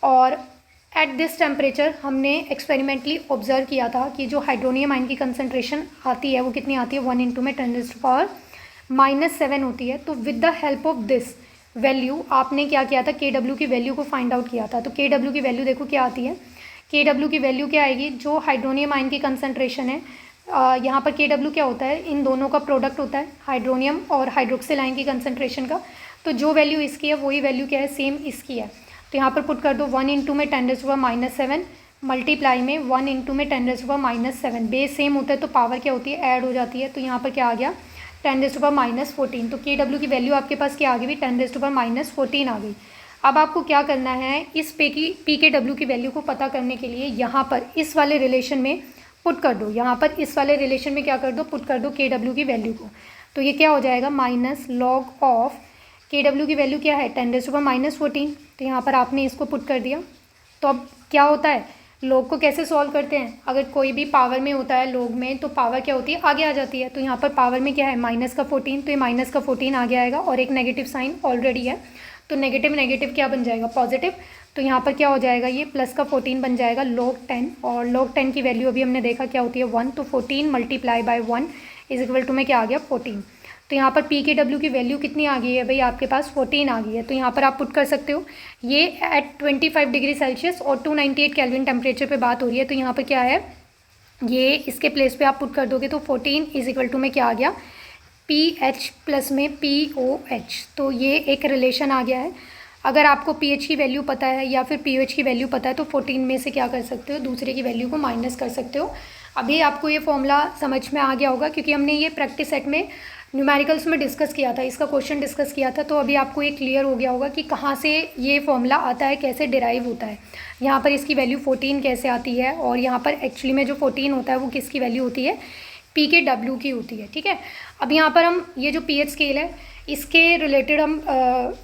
और एट दिस टेम्परेचर हमने एक्सपेरिमेंटली ऑब्जर्व किया था कि जो हाइड्रोनियम आयन की कंसनट्रेशन आती है वो कितनी आती है, 1 × में 10⁻⁻7 होती है। तो with the help of this value आपने क्या किया था, KW की वैल्यू को फाइंड आउट किया था। तो KW की वैल्यू देखो क्या आती है, KW की वैल्यू क्या आएगी, जो हाइड्रोनियम आयन की कंसनट्रेशन है, यहाँ पर KW क्या होता है, इन दोनों का प्रोडक्ट होता है, हाइड्रोनियम और हाइड्रोक्सिल आयन की कंसनट्रेशन का। तो जो वैल्यू इसकी है वही वैल्यू क्या है, सेम इसकी है। तो यहाँ पर पुट कर दो 1 × में 10⁻⁻7 मल्टीप्लाई में 1 × में 10⁻⁻7। बेस सेम होता है तो पावर क्या होती है, ऐड हो जाती है। तो यहाँ पर क्या आ गया 10⁻14। तो KW की वैल्यू आपके पास क्या आ गई, 10⁻14 आ गई। अब आपको क्या करना है, इस PKW की वैल्यू को पता करने के लिए यहाँ पर इस वाले रिलेशन में पुट कर दो, यहाँ पर इस वाले रिलेशन में क्या कर दो, पुट कर दो KW की वैल्यू को। तो ये क्या हो जाएगा, माइनस लॉग ऑफ KW की वैल्यू क्या है 10⁻14। तो यहाँ पर आपने इसको पुट कर दिया। तो अब क्या होता है, लॉग को कैसे सॉल्व करते हैं, अगर कोई भी पावर में होता है लॉग में तो पावर क्या होती है, आगे आ जाती है। तो यहाँ पर पावर में क्या है, -14, तो ये -14 आगे आएगा और एक नेगेटिव साइन ऑलरेडी है। तो नेगेटिव नेगेटिव क्या बन जाएगा, पॉजिटिव। तो यहाँ पर क्या हो जाएगा, ये +14 बन जाएगा log 10। और log 10 की वैल्यू अभी हमने देखा क्या होती है 1। तो 14 × 1 = में क्या आ गया 14। तो यहाँ पर PKW की वैल्यू कितनी आ गई है भाई, आपके पास 14 आ गई है। तो यहाँ पर आप पुट कर सकते हो, ये एट 25 डिग्री सेल्सियस और 298 केल्विन टेम्परेचर पे बात हो रही है। तो यहाँ पर क्या है, ये इसके प्लेस पे आप पुट कर दोगे तो 14 = में क्या आ गया, PH प्लस में POH। तो ये एक रिलेशन आ गया है। अगर आपको pH की वैल्यू पता है या फिर pOH की वैल्यू पता है तो 14 में से क्या कर सकते हो, दूसरे की वैल्यू को माइनस कर सकते हो। अभी आपको ये फॉर्मूला समझ में आ गया होगा, क्योंकि हमने ये प्रैक्टिस सेट में न्यूमेरिकल्स में डिस्कस किया था, इसका क्वेश्चन डिस्कस किया था। तो अभी आपको ये क्लियर हो गया होगा कि कहाँ से ये फॉर्मूला आता है, कैसे डिराइव होता है। यहाँ पर इसकी वैल्यू 14 कैसे आती है, और यहाँ पर एक्चुअली में जो 14 होता है वो किसकी वैल्यू होती है, PKW की होती है, ठीक है। अब यहाँ पर हम ये जो pH स्केल है इसके रिलेटेड हम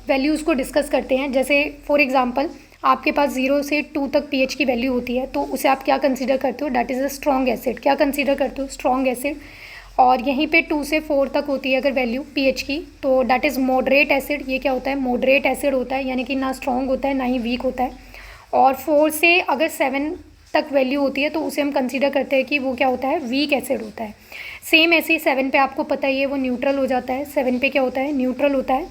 वैल्यूज़ को डिस्कस करते हैं। जैसे फॉर एग्जांपल आपके पास 0 से 2 तक pH की वैल्यू होती है, तो उसे आप क्या कंसीडर करते हो, that is a strong acid. क्या कंसीडर करते हो, स्ट्रॉन्ग एसिड। और यहीं पे 2 से 4 तक होती है अगर वैल्यू pH की, तो डैट इज़ मॉडरेट एसिड। ये क्या होता है, मॉडरेट एसिड होता है, यानी कि ना स्ट्रॉन्ग होता है ना ही वीक होता है। और 4 से अगर 7 तक वैल्यू होती है तो उसे हम कंसीडर करते हैं कि वो क्या होता है, वीक एसिड होता है। सेम ऐसे ही 7 पे आपको पता ही है वो न्यूट्रल हो जाता है। 7 पे क्या होता है, न्यूट्रल होता है।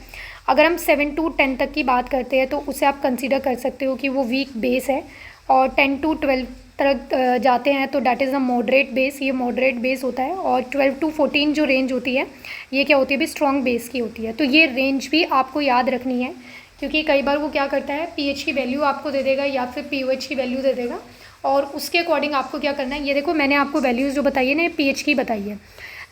अगर हम 7 to 10 तक की बात करते हैं तो उसे आप कंसीडर कर सकते हो कि वो वीक बेस है। और 10 to 12 तक जाते हैं तो that is a moderate base, ये मॉडरेट बेस होता है। और 12 to 14 जो रेंज होती है ये क्या होती है भी, स्ट्रॉन्ग बेस की होती है। तो ये रेंज भी आपको याद रखनी है, क्योंकि कई बार वो क्या करता है, pH की वैल्यू आपको दे देगा या फिर pOH की वैल्यू दे देगा, और उसके अकॉर्डिंग आपको क्या करना है। ये देखो मैंने आपको वैल्यूज़ जो बताई है ना, ये pH की बताई है।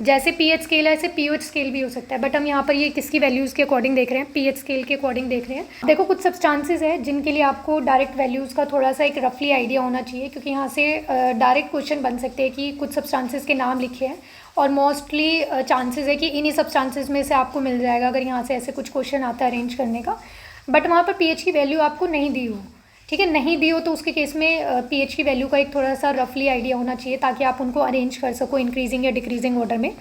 जैसे pH स्केल है ऐसे pOH स्केल भी हो सकता है, बट हम यहाँ पर ये किसकी वैल्यूज़ के अकॉर्डिंग देख रहे हैं, pH स्केल के अकॉर्डिंग देख रहे हैं। देखो कुछ सब्सटेंसेस है जिनके लिए आपको डायरेक्ट वैल्यूज़ का थोड़ा सा एक रफली आइडिया होना चाहिए, क्योंकि यहाँ से डायरेक्ट क्वेश्चन बन सकते हैं कि कुछ सब्सटेंसेस के नाम लिखे हैं, और मोस्टली चांसेस है कि इन्हीं सब्सटेंसेस में से आपको मिल जाएगा अगर यहाँ से ऐसे कुछ क्वेश्चन आता है अरेंज करने का। बट वहाँ पर pH की वैल्यू आपको नहीं दी हो, ठीक है, नहीं दी हो तो उसके केस में pH की वैल्यू का एक थोड़ा सा रफली आइडिया होना चाहिए, ताकि आप उनको अरेंज कर सको इंक्रीजिंग या डिक्रीजिंग ऑर्डर में।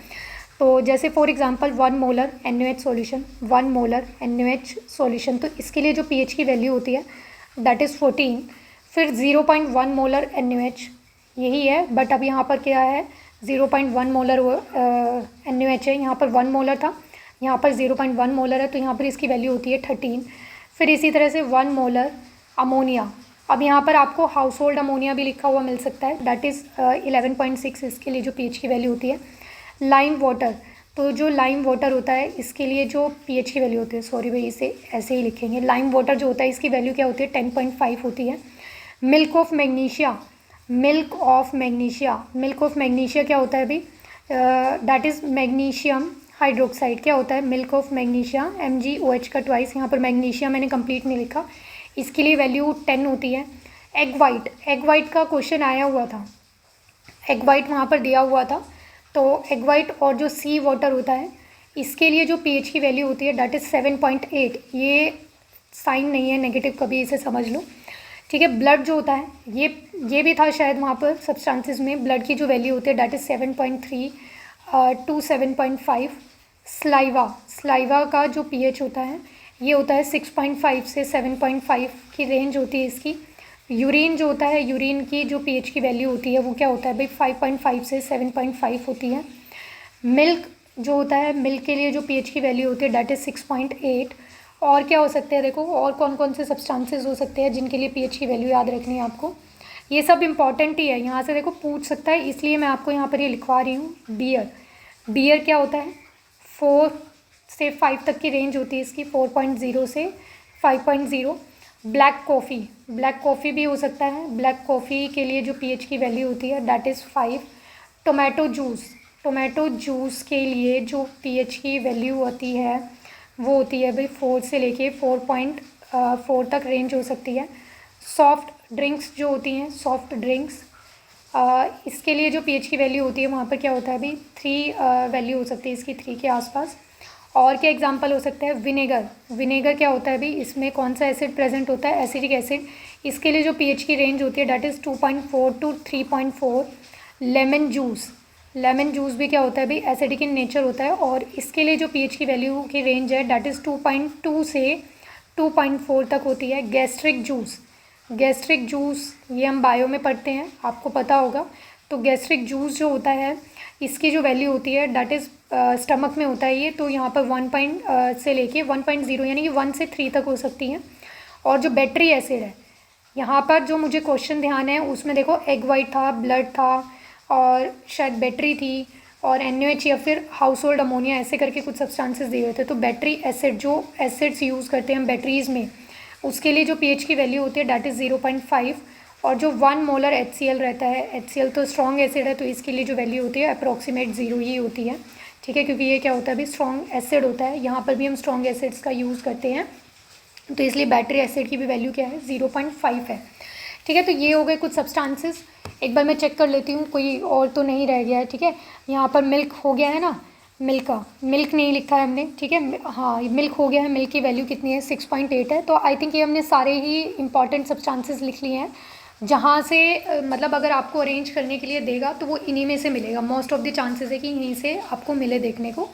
तो जैसे for example 1 molar NaOH solution, 1 molar NaOH solution, तो इसके लिए जो pH की वैल्यू होती है दैट इज़ 14। फिर 0.1 मोलर NaOH यही है, बट अब यहाँ पर क्या है, 0.1 मोलर NaOH है, यहाँ पर 1 मोलर था, यहाँ पर 0.1 मोलर है, तो यहाँ पर इसकी वैल्यू होती है 13। फिर इसी तरह से 1 मोलर अमोनिया, अब यहाँ पर आपको हाउस होल्ड अमोनिया भी लिखा हुआ मिल सकता है, दैट इज़ 11.6, इसके लिए जो pH की वैल्यू होती है। लाइम वाटर, तो जो लाइम वाटर होता है इसके लिए जो pH की वैल्यू होती है, सॉरी भाई इसे ऐसे ही लिखेंगे, लाइम वाटर जो होता है इसकी वैल्यू क्या होती है 10.5 होती है। Milk of magnesia, milk of magnesia, milk of magnesia क्या होता है अभी, दैट इज़ मैग्नीशियम हाइड्रोक्साइड। क्या होता है मिल्क ऑफ मैग्नीशिया, MgOH का ट्वाइस, यहाँ पर मैग्नीशिया मैंने कंप्लीट नहीं लिखा, इसके लिए वैल्यू 10 होती है। एग वाइट, एग वाइट का क्वेश्चन आया हुआ था, एग वाइट वहाँ पर दिया हुआ था, तो एग वाइट और जो सी वाटर होता है इसके लिए जो pH की वैल्यू होती है दैट इज़ 7.8, ये साइन नहीं है नेगेटिव, कभी इसे समझ लो, ठीक है। ब्लड जो होता है ये भी था शायद वहाँ पर सब्सटेंसेस में, ब्लड की जो वैल्यू होती है दैट इज़ 7.3 टू 7.5। स्लाइवा का जो pH होता है ये होता है 6.5 से 7.5 की रेंज होती है इसकी। यूरिन जो होता है, यूरिन की जो pH की वैल्यू होती है वो क्या होता है भाई 5.5 से 7.5 होती है। मिल्क जो होता है, मिल्क के लिए जो pH की वैल्यू होती है दैट इज़ 6.8। और क्या हो सकते हैं देखो, और कौन कौन से सब्सटेंसेस हो सकते हैं जिनके लिए pH की वैल्यू याद रखनी है आपको, ये सब इंपॉर्टेंट ही है, यहाँ से देखो पूछ सकता है, इसलिए मैं आपको यहाँ पर ये लिखवा रही हूँ। बियर क्या होता है 4 से 5 तक की रेंज होती है इसकी, 4.0 से 5.0। ब्लैक कॉफ़ी भी हो सकता है, ब्लैक कॉफ़ी के लिए जो pH की वैल्यू होती है दैट इज़ 5। टोमेटो जूस के लिए जो pH की वैल्यू होती है वो होती है भाई 4 से लेके 4.4 तक रेंज हो सकती है। सॉफ्ट ड्रिंक्स जो होती हैं, सॉफ्ट ड्रिंक्स इसके लिए जो pH की वैल्यू होती है वहाँ पर क्या होता है अभी 3 वैल्यू हो सकती है इसकी, 3 के आसपास। और क्या एग्जांपल हो सकता है, विनेगर क्या होता है अभी, इसमें कौन सा एसिड प्रेजेंट होता है, एसिटिक एसिड, इसके लिए जो pH की रेंज होती है that is 2.4 to 3.4। Lemon juice भी क्या होता है भाई एसिडिक इन नेचर होता है, और इसके लिए जो pH की वैल्यू की रेंज है दैट इज़ 2.2 से 2.4 तक होती है। गैस्ट्रिक जूस ये हम बायो में पढ़ते हैं, आपको पता होगा। तो गैस्ट्रिक जूस जो होता है इसकी जो वैल्यू होती है दैट इज़ स्टमक में होता है ये, तो यहाँ पर 1 से लेके 1.0 यानी कि 1 से 3 तक हो सकती हैं। और जो बैटरी एसिड है, यहाँ पर जो मुझे क्वेश्चन ध्यान है उसमें देखो एग वाइट था, ब्लड था, और शायद बैटरी थी, और NaOH या फिर हाउस होल्ड अमोनिया, ऐसे करके कुछ सब्सटेंसेस दिए हुए थे। तो बैटरी एसिड जो एसिड्स यूज़ करते हैं हम बैटरीज़ में, उसके लिए जो pH की वैल्यू होती है दैट इज़ 0.5। और जो 1 मोलर HCl रहता है, HCl तो स्ट्रॉन्ग एसिड है, तो इसके लिए जो वैल्यू होती है अप्रॉक्सीमेट 0 ही होती है, ठीक है, क्योंकि ये क्या होता है अभी स्ट्रॉन्ग एसिड होता है, यहाँ पर भी हम स्ट्रॉन्ग एसिड्स का यूज़ करते हैं, तो इसलिए बैटरी एसिड की भी वैल्यू क्या है 0.5 है, ठीक है। तो ये हो गए कुछ सब्सटेंसेस। एक बार मैं चेक कर लेती हूँ कोई और तो नहीं रह गया है, ठीक है। यहाँ पर मिल्क हो गया है ना, मिल्क नहीं लिखा है हमने, ठीक है, हाँ मिल्क हो गया है, मिल्क की वैल्यू कितनी है 6.8 है। तो आई थिंक ये हमने सारे ही इंपॉर्टेंट सब्सटेंसेस लिख लिए हैं, जहाँ से मतलब अगर आपको अरेंज करने के लिए देगा तो वो इन्हीं में से मिलेगा, मोस्ट ऑफ द चांसेस है कि यहीं से आपको मिले देखने को।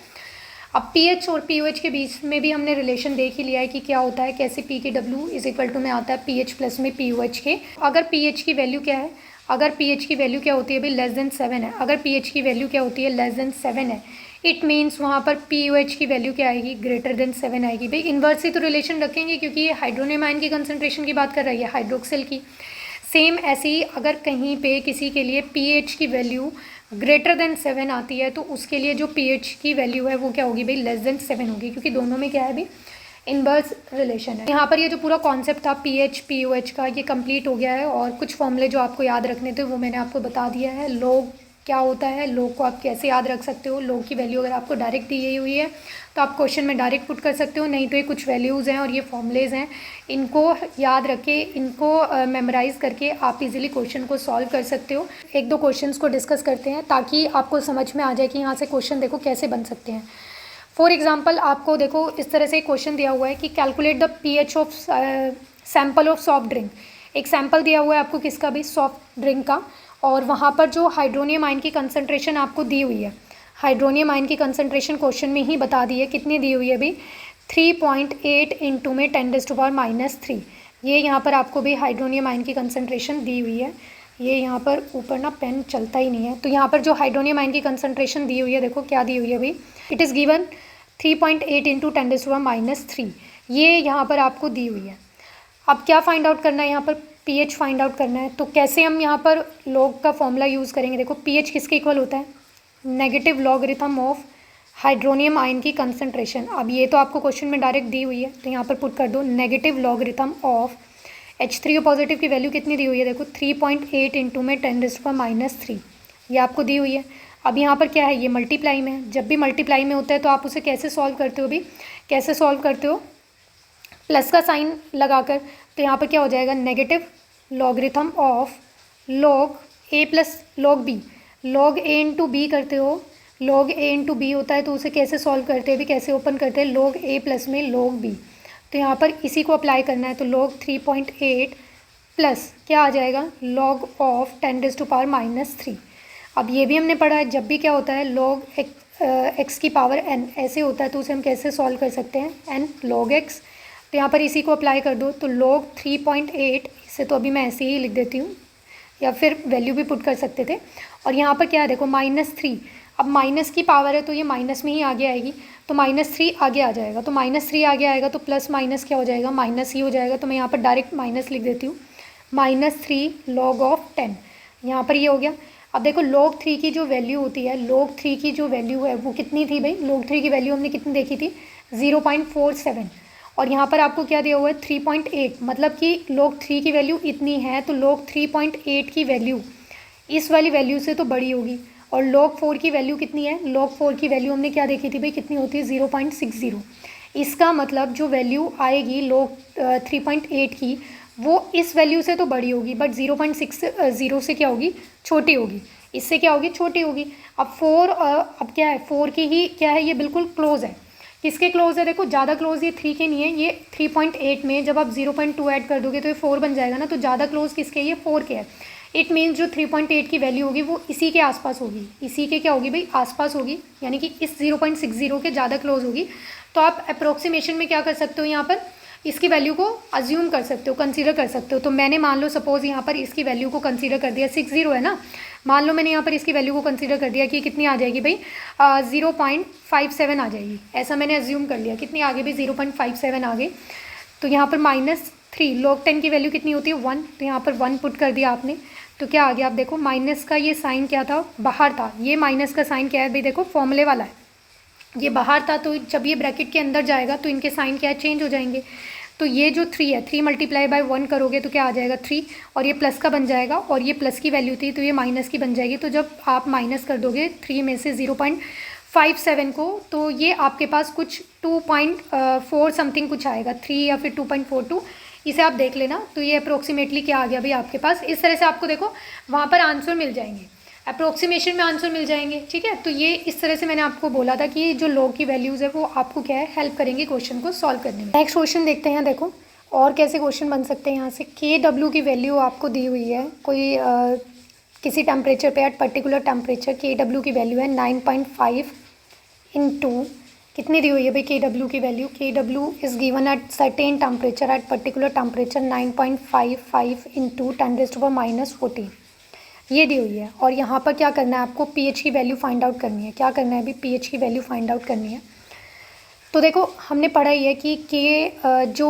अब pH और pOH के बीच में भी हमने रिलेशन देख ही लिया है कि क्या होता है, कैसे P के W इज इक्वल टू में आता है pH प्लस में pOH के। अगर pH की वैल्यू क्या है, अगर pH की वैल्यू क्या होती है भाई लेस देन 7 है, अगर pH की वैल्यू क्या होती है लेस देन 7 है, इट मीन्स वहाँ पर pOH की वैल्यू क्या आएगी ग्रेटर देन 7 आएगी। भाई इन्वर्स से तो रिलेशन रखेंगे क्योंकि ये हाइड्रोनियम आयन की कंसनट्रेशन की बात कर रही है, हाइड्रोक्सिल की। सेम ऐसे ही अगर कहीं पे किसी के लिए pH की वैल्यू ग्रेटर देन 7 आती है तो उसके लिए जो pH की वैल्यू है वो क्या होगी भाई लेस देन 7 होगी, क्योंकि दोनों में क्या है भाई इनवर्स रिलेशन है। यहाँ पर ये जो पूरा कॉन्सेप्ट था pH pOH का ये कंप्लीट हो गया है, और कुछ फॉर्मूले जो आपको याद रखने थे वो मैंने आपको बता दिया है। लॉग क्या होता है, लॉग को आप कैसे याद रख सकते हो, लॉग की वैल्यू अगर आपको डायरेक्ट दी हुई है तो आप क्वेश्चन में डायरेक्ट पुट कर सकते हो, नहीं तो ये कुछ वैल्यूज़ हैं और ये फॉर्मूलेज़ हैं, इनको याद रख के इनको मेमोराइज़ करके आप इजीली क्वेश्चन को सॉल्व कर सकते हो। एक दो क्वेश्चंस को डिस्कस करते हैं ताकि आपको समझ में आ जाए कि यहाँ से क्वेश्चन देखो कैसे बन सकते हैं। फॉर एग्जाम्पल आपको देखो इस तरह से क्वेश्चन दिया हुआ है कि calculate the pH of sample of soft drink. एक सैम्पल दिया हुआ है आपको किसका भी, सॉफ्ट ड्रिंक का, और वहाँ पर जो हाइड्रोनियम आयन की कंसनट्रेशन आपको दी हुई है, हाइड्रोनियम आयन की कंसनट्रेशन क्वेश्चन में ही बता दी है, कितनी दी हुई है अभी 3.8 इंटू में 10⁻⁻3। ये यहाँ पर आपको भी हाइड्रोनियम आयन की कंसनट्रेशन दी हुई है। ये यहाँ पर ऊपर ना पेन चलता ही नहीं है, तो यहाँ पर जो हाइड्रोनियम आयन की कंसनट्रेशन दी हुई है देखो क्या दी हुई है अभी, इट इज़ गिवन 3.8 इंटू 10⁻⁻3, ये यहाँ पर आपको दी हुई है। अब क्या फाइंड आउट करना है, यहाँ पर pH फाइंड आउट करना है, तो कैसे हम यहाँ पर लॉग का फॉर्मूला यूज़ करेंगे। देखो pH किसके इक्वल होता है, negative logarithm of hydronium ion की कंसनट्रेशन। अब ये तो आपको क्वेश्चन में डायरेक्ट दी हुई है तो यहाँ पर पुट कर दो negative logarithm of H3O positive की वैल्यू कितनी दी हुई है, देखो 3.8 इंटू में 10⁻³ ये आपको दी हुई है। अब यहाँ पर क्या है, ये मल्टीप्लाई में है। जब भी मल्टीप्लाई में होता है तो आप उसे कैसे सॉल्व करते हो भी, कैसे सॉल्व करते हो, प्लस का साइन लगाकर। तो यहाँ पर क्या हो जाएगा, negative logarithm of log A plus log B, log A into B करते हो, लॉग ए इंटू बी होता है तो उसे कैसे सॉल्व करते हैं भी, कैसे ओपन करते हैं, लॉग ए प्लस में लॉग बी। तो यहाँ पर इसी को अप्लाई करना है, तो log 3.8 प्लस क्या आ जाएगा, log ऑफ 10⁻³ अब ये भी हमने पढ़ा है, जब भी क्या होता है log x की पावर n ऐसे होता है तो उसे हम कैसे सॉल्व कर सकते हैं, n log x। तो यहाँ पर इसी को अप्लाई कर दो, तो log 3.8 इसे तो अभी मैं ऐसे ही लिख देती हूँ, या फिर वैल्यू भी पुट कर सकते थे। और यहाँ पर क्या है, देखो -3, अब माइनस की पावर है तो ये माइनस में ही आगे आएगी, तो -3 आगे आ जाएगा, तो -3 आगे आएगा तो प्लस माइनस क्या हो जाएगा, माइनस ही हो जाएगा। तो मैं यहाँ पर डायरेक्ट माइनस लिख देती हूँ, -3 log ऑफ 10, यहाँ पर ये हो गया। अब देखो log 3 की जो वैल्यू होती है, log 3 की जो वैल्यू है वो कितनी थी भाई, log 3 की वैल्यू हमने कितनी देखी थी, 0.47, और यहाँ पर आपको क्या दिया हुआ है 3.8, मतलब कि log 3 की वैल्यू इतनी है तो log 3.8 की वैल्यू इस वाली वैल्यू से तो बड़ी होगी। और log 4 की वैल्यू कितनी है, log 4 की वैल्यू हमने क्या देखी थी भाई, कितनी होती है 0.60। इसका मतलब जो वैल्यू आएगी log 3.8 की वो इस वैल्यू से तो बड़ी होगी, बट 0.60 से क्या होगी, छोटी होगी, इससे क्या होगी, छोटी होगी। अब 4 अब क्या है, 4 की ही क्या है, ये बिल्कुल क्लोज है, किसके क्लोज है, देखो ज़्यादा क्लोज ये 3 के नहीं है, ये 3.8 में जब आप 0.2 ऐड कर दोगे तो ये 4 बन जाएगा ना, तो ज़्यादा क्लोज किसके, ये 4 के है। इट मीन्स जो 3.8 की वैल्यू होगी वो इसी के आसपास होगी, इसी के क्या होगी भाई, आसपास होगी, यानी कि इस 0.60 के ज़्यादा क्लोज होगी। तो आप अप्रोक्सीमेशन में क्या कर सकते हो, यहाँ पर इसकी वैल्यू को अज्यूम कर सकते हो, कंसीडर कर सकते हो। तो मैंने मान लो सपोज़ यहाँ पर इसकी वैल्यू को कंसीडर कर दिया, 60 है ना, मान लो मैंने यहाँ पर इसकी वैल्यू को कंसीडर कर दिया कि कितनी आ जाएगी भाई, 0.57 आ जाएगी, ऐसा मैंने अज्यूम कर लिया। कितनी आ गई भाई, 0.57 आ गई। तो यहाँ पर -3 log 10 की वैल्यू कितनी होती है, 1, तो यहाँ पर 1 पुट कर दिया आपने, तो क्या आ गया, आप देखो माइनस का ये साइन क्या था, बाहर था, ये माइनस का साइन क्या है भाई, देखो फॉर्मूले वाला है, ये बाहर था, तो जब ये ब्रैकेट के अंदर जाएगा तो इनके साइन क्या चेंज हो जाएंगे। तो ये जो 3 है, 3 × 1 करोगे तो क्या आ जाएगा 3, और ये प्लस का बन जाएगा, और ये प्लस की वैल्यू थी तो ये माइनस की बन जाएगी। तो जब आप माइनस कर दोगे 3 में से 0.57 को, तो ये आपके पास कुछ 2.4 समथिंग कुछ आएगा, 3 या फिर 2.42, इसे आप देख लेना। तो ये अप्रोक्सीमेटली क्या आ गया भाई आपके पास, इस तरह से आपको देखो वहाँ पर आंसर मिल जाएंगे, अप्रोक्सीमेशन में आंसर मिल जाएंगे, ठीक है। तो ये इस तरह से मैंने आपको बोला था कि जो log की वैल्यूज़ है वो आपको क्या है, हेल्प करेंगे क्वेश्चन को सॉल्व करने में। नेक्स्ट क्वेश्चन देखते हैं, देखो और कैसे क्वेश्चन बन सकते हैं यहाँ से। KW की वैल्यू आपको दी हुई है, कोई किसी टेम्परेचर पे, एट पर्टिकुलर टेम्परेचर KW की वैल्यू है 9.5 इंटू कितनी दी हुई है भाई KW की value, KW is given at certain temperature, at particular temperature 9.55 into 10⁻14 ये दी हुई है। और यहाँ पर क्या करना है आपको, pH की वैल्यू फाइंड आउट करनी है। क्या करना है अभी, pH की वैल्यू फाइंड आउट करनी है। तो देखो हमने पढ़ा ही है कि जो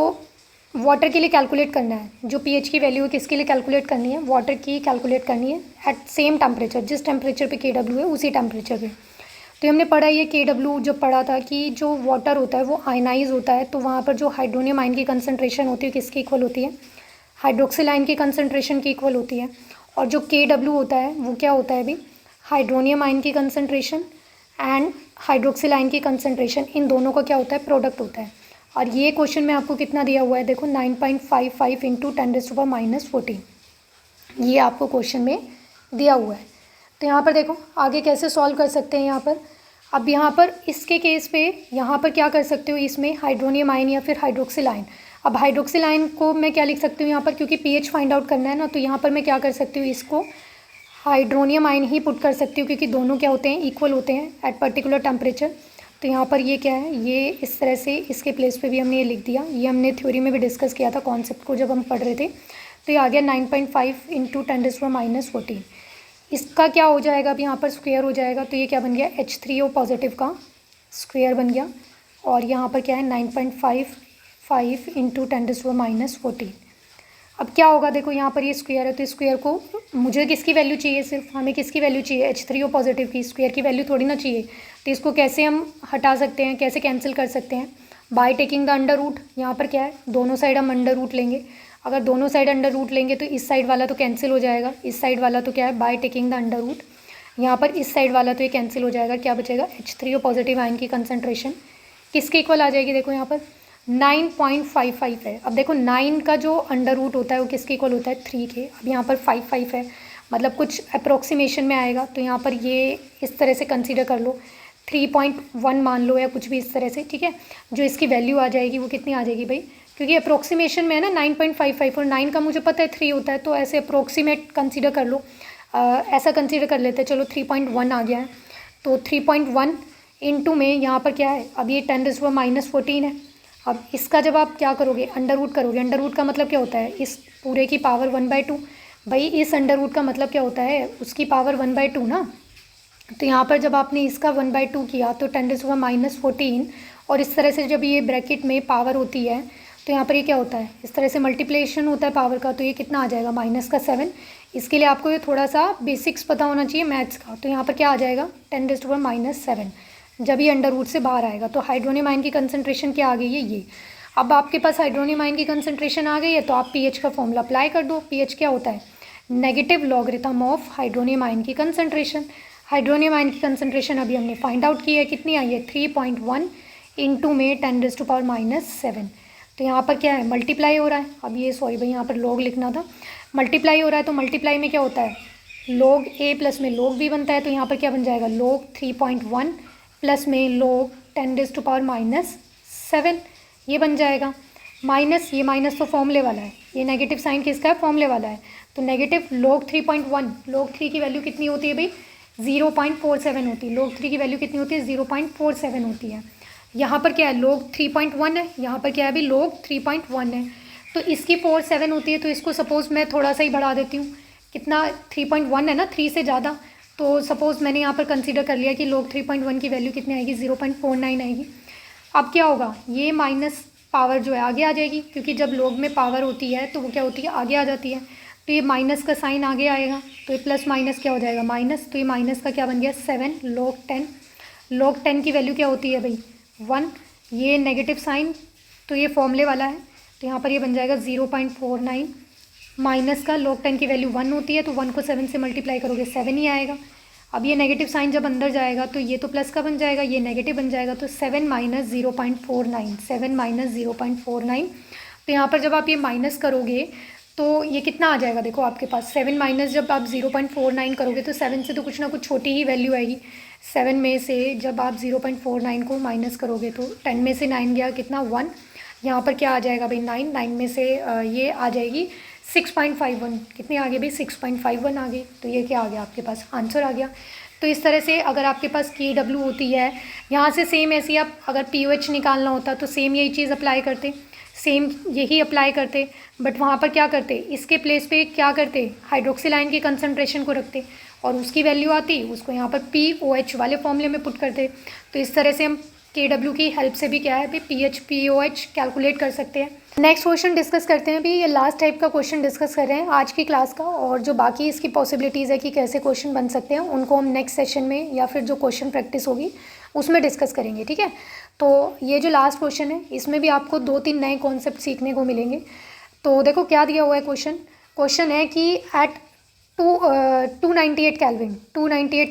वाटर के लिए कैलकुलेट करना है, जो pH की वैल्यू है किसके लिए कैलकुलेट करनी है, वाटर की कैलकुलेट करनी है एट सेम टेम्परेचर, जिस टेम्परेचर पे KW है उसी टेम्परेचर पे। तो हमने पढ़ा ये KW जो पढ़ा था कि जो वाटर होता है वो आयनाइज होता है, तो वहाँ पर जो हाइड्रोनियम आयन की कंसनट्रेशन होती है किसकी इक्वल होती है, हाइड्रोक्सिल आयन की कंसनट्रेशन की इक्वल होती है। और जो KW होता है वो क्या होता है अभी, हाइड्रोनियम आयन की कंसनट्रेशन एंड हाइड्रोक्सिल आयन की कंसनट्रेशन, इन दोनों का क्या होता है, प्रोडक्ट होता है। और ये क्वेश्चन में आपको कितना दिया हुआ है, देखो 9.55 इंटू 10⁻14 ये आपको क्वेश्चन में दिया हुआ है। तो यहाँ पर देखो आगे कैसे सॉल्व कर सकते हैं। यहाँ पर अब यहाँ पर इसके केस पे यहाँ पर क्या कर सकते हो, इसमें हाइड्रोनियम आयन या फिर हाइड्रोक्सिल आयन। अब हाइड्रोक्सिल आयन को मैं क्या लिख सकती हूँ यहाँ पर, क्योंकि pH फाइंड आउट करना है ना, तो यहाँ पर मैं क्या कर सकती हूँ, इसको हाइड्रोनियम आयन ही पुट कर सकती हूँ, क्योंकि दोनों क्या होते हैं, इक्वल होते हैं एट पर्टिकुलर टेम्परेचर। तो यहाँ पर ये क्या है, ये इस तरह से इसके प्लेस पे भी हमने ये लिख दिया। ये हमने थ्योरी में भी डिस्कस किया था कॉन्सेप्ट को जब हम पढ़ रहे थे। तो ये आ गया 9.5 इंटू 10⁻14। इसका क्या हो जाएगा, अब यहाँ पर स्क्वायर हो जाएगा, तो ये क्या बन गया, H3O पॉजिटिव का स्क्वायर बन गया। और यहाँ पर क्या है 9.55 इंटू 10⁻14। अब क्या होगा, देखो यहाँ पर ये स्क्वायर है, तो स्क्वायर को मुझे किसकी वैल्यू चाहिए, सिर्फ हमें किसकी वैल्यू चाहिए, H3O पॉजिटिव की, स्क्वायर की वैल्यू थोड़ी ना चाहिए। तो इसको कैसे हम हटा सकते हैं, कैसे कैंसिल कर सकते हैं, by taking the under root. यहाँ पर क्या है, दोनों साइड हम अंडर रूट लेंगे। अगर दोनों साइड अंडर रूट लेंगे तो इस साइड वाला तो कैंसिल हो जाएगा, इस साइड वाला तो क्या है by taking the under root, यहाँ पर इस साइड वाला तो ये कैंसिल हो जाएगा, क्या बचेगा H3O पॉजिटिव आयन की कंसनट्रेशन किसके इक्वल आ जाएगी, देखो यहाँ पर 9.55 है। अब देखो 9 का जो अंडर रूट होता है वो किसके इक्वल होता है 3 के। अब यहाँ पर 55 है, मतलब कुछ अप्रोक्सीमेशन में आएगा, तो यहाँ पर ये इस तरह से कंसीडर कर लो 3.1 मान लो या कुछ भी इस तरह से, ठीक है। जो इसकी वैल्यू आ जाएगी वो कितनी आ जाएगी भाई, क्योंकि अप्रोक्सीमेशन में है ना 9.55 और 9 का मुझे पता है 3 होता है, तो ऐसे अप्रोक्सीमेट कंसीडर कर लो, ऐसा कंसीडर कर लेते हैं। चलो 3.1 आ गया है, तो 3.1 इंटू में यहाँ पर क्या है, अब ये 10⁻14 है। अब इसका जब आप क्या करोगे अंडर रूट करोगे, अंडर रूट का मतलब क्या होता है इस पूरे की पावर 1/2, भाई इस अंडर रूट का मतलब क्या होता है उसकी पावर 1/2 ना। तो यहाँ पर जब आपने इसका 1/2 किया तो 10⁻14, और इस तरह से जब ये ब्रैकेट में पावर होती है तो यहाँ पर ये क्या होता है इस तरह से मल्टीप्लिकेशन होता है पावर का, तो ये कितना आ जाएगा -7। इसके लिए आपको ये थोड़ा सा बेसिक्स पता होना चाहिए मैथ्स का। तो यहाँ पर क्या आ जाएगा 10⁻7 जब ये अंडर रूट से बाहर आएगा। तो हाइड्रोनियम आयन की कंसनट्रेशन क्या आ गई है ये। अब आपके पास हाइड्रोनियम आयन की कंसनट्रेशन आ गई है तो आप पीएच का फॉर्मूला अप्लाई कर दो। पीएच क्या होता है negative logarithm of hydronium ion की कंसनट्रेशन। हाइड्रोनियम आयन की कंसनट्रेशन अभी हमने फाइंड आउट की है, कितनी आई है 3.1 इंटू में 10⁻⁻7। तो यहाँ पर क्या है मल्टीप्लाई हो रहा है, अब ये सॉरी भाई यहाँ पर लॉग लिखना था, मल्टीप्लाई हो रहा है। तो मल्टीप्लाई में क्या होता है log a प्लस में log b बनता है, तो यहाँ पर क्या बन जाएगा log 3.1 प्लस में log 10⁻⁻7 ये बन जाएगा। माइनस ये माइनस तो फॉर्मूले वाला है, ये नेगेटिव साइन किसका है फॉर्मूले वाला है। तो नेगेटिव log 3.1, log 3 की वैल्यू कितनी होती है भाई 0.47 होती है। log 3 की वैल्यू कितनी होती है 0.47 होती है। यहाँ पर क्या है log 3.1 है, यहाँ पर क्या है अभी log 3.1 है, तो इसकी 47 होती है। तो इसको सपोज़ मैं थोड़ा सा ही बढ़ा देती हूँ, कितना 3.1 है ना 3 से ज़्यादा, तो सपोज़ मैंने यहाँ पर कंसीडर कर लिया कि log 3.1 की वैल्यू कितनी आएगी 0.49 आएगी। अब क्या होगा ये माइनस पावर जो है आगे आ जाएगी, क्योंकि जब log में पावर होती है तो वो क्या होती है आगे आ जाती है। तो ये माइनस का साइन आगे आएगा, तो ये प्लस माइनस क्या हो जाएगा माइनस, तो ये माइनस का क्या बन गया 7 log 10। log 10 की वैल्यू क्या होती है भाई 1, ये नेगेटिव साइन तो ये फॉर्मूले वाला है, तो यहाँ पर ये बन जाएगा 0.49 माइनस का log 10 की वैल्यू 1 होती है, तो 1 को 7 से मल्टीप्लाई करोगे 7 ही आएगा। अब ये नेगेटिव साइन जब अंदर जाएगा तो ये तो प्लस का बन जाएगा, ये नेगेटिव बन जाएगा, तो 7 - 0.49, 7 - 0.49। तो यहाँ पर जब आप ये माइनस करोगे तो ये कितना आ जाएगा, देखो आपके पास 7 माइनस जब आप 0.49 करोगे तो 7 से तो कुछ ना कुछ छोटी ही वैल्यू आएगी। 7 में से जब आप 0.49 को माइनस करोगे तो 10 में से 9 गया कितना 1, यहाँ पर क्या आ जाएगा भाई 9 में से ये आ जाएगी 6.51, कितनी आ गई भाई 6.51 आ गई। तो ये क्या आ गया आपके पास आंसर आ गया। तो इस तरह से अगर आपके पास KW होती है, यहाँ से सेम ऐसी आप अगर POH निकालना होता तो सेम यही चीज़ अप्लाई करते, सेम यही अप्लाई करते, बट वहाँ पर क्या करते इसके प्लेस पे क्या करते हाइड्रोक्सिल आयन की कंसनट्रेशन को रखते और उसकी वैल्यू आती उसको यहाँ पर POH वाले फॉर्मूले में पुट करते। तो इस तरह से हम KW की हेल्प से भी क्या है पीएच POH कैलकुलेट कर सकते हैं। नेक्स्ट क्वेश्चन डिस्कस करते हैं। अभी ये लास्ट टाइप का क्वेश्चन डिस्कस कर रहे हैं आज की क्लास का, और जो बाकी इसकी पॉसिबिलिटीज़ है कि कैसे क्वेश्चन बन सकते हैं उनको हम नेक्स्ट सेशन में या फिर जो क्वेश्चन प्रैक्टिस होगी उसमें डिस्कस करेंगे, ठीक है। तो ये जो लास्ट क्वेश्चन है इसमें भी आपको 2-3 नए कॉन्सेप्ट सीखने को मिलेंगे। तो देखो क्या दिया हुआ है क्वेश्चन है कि एट 298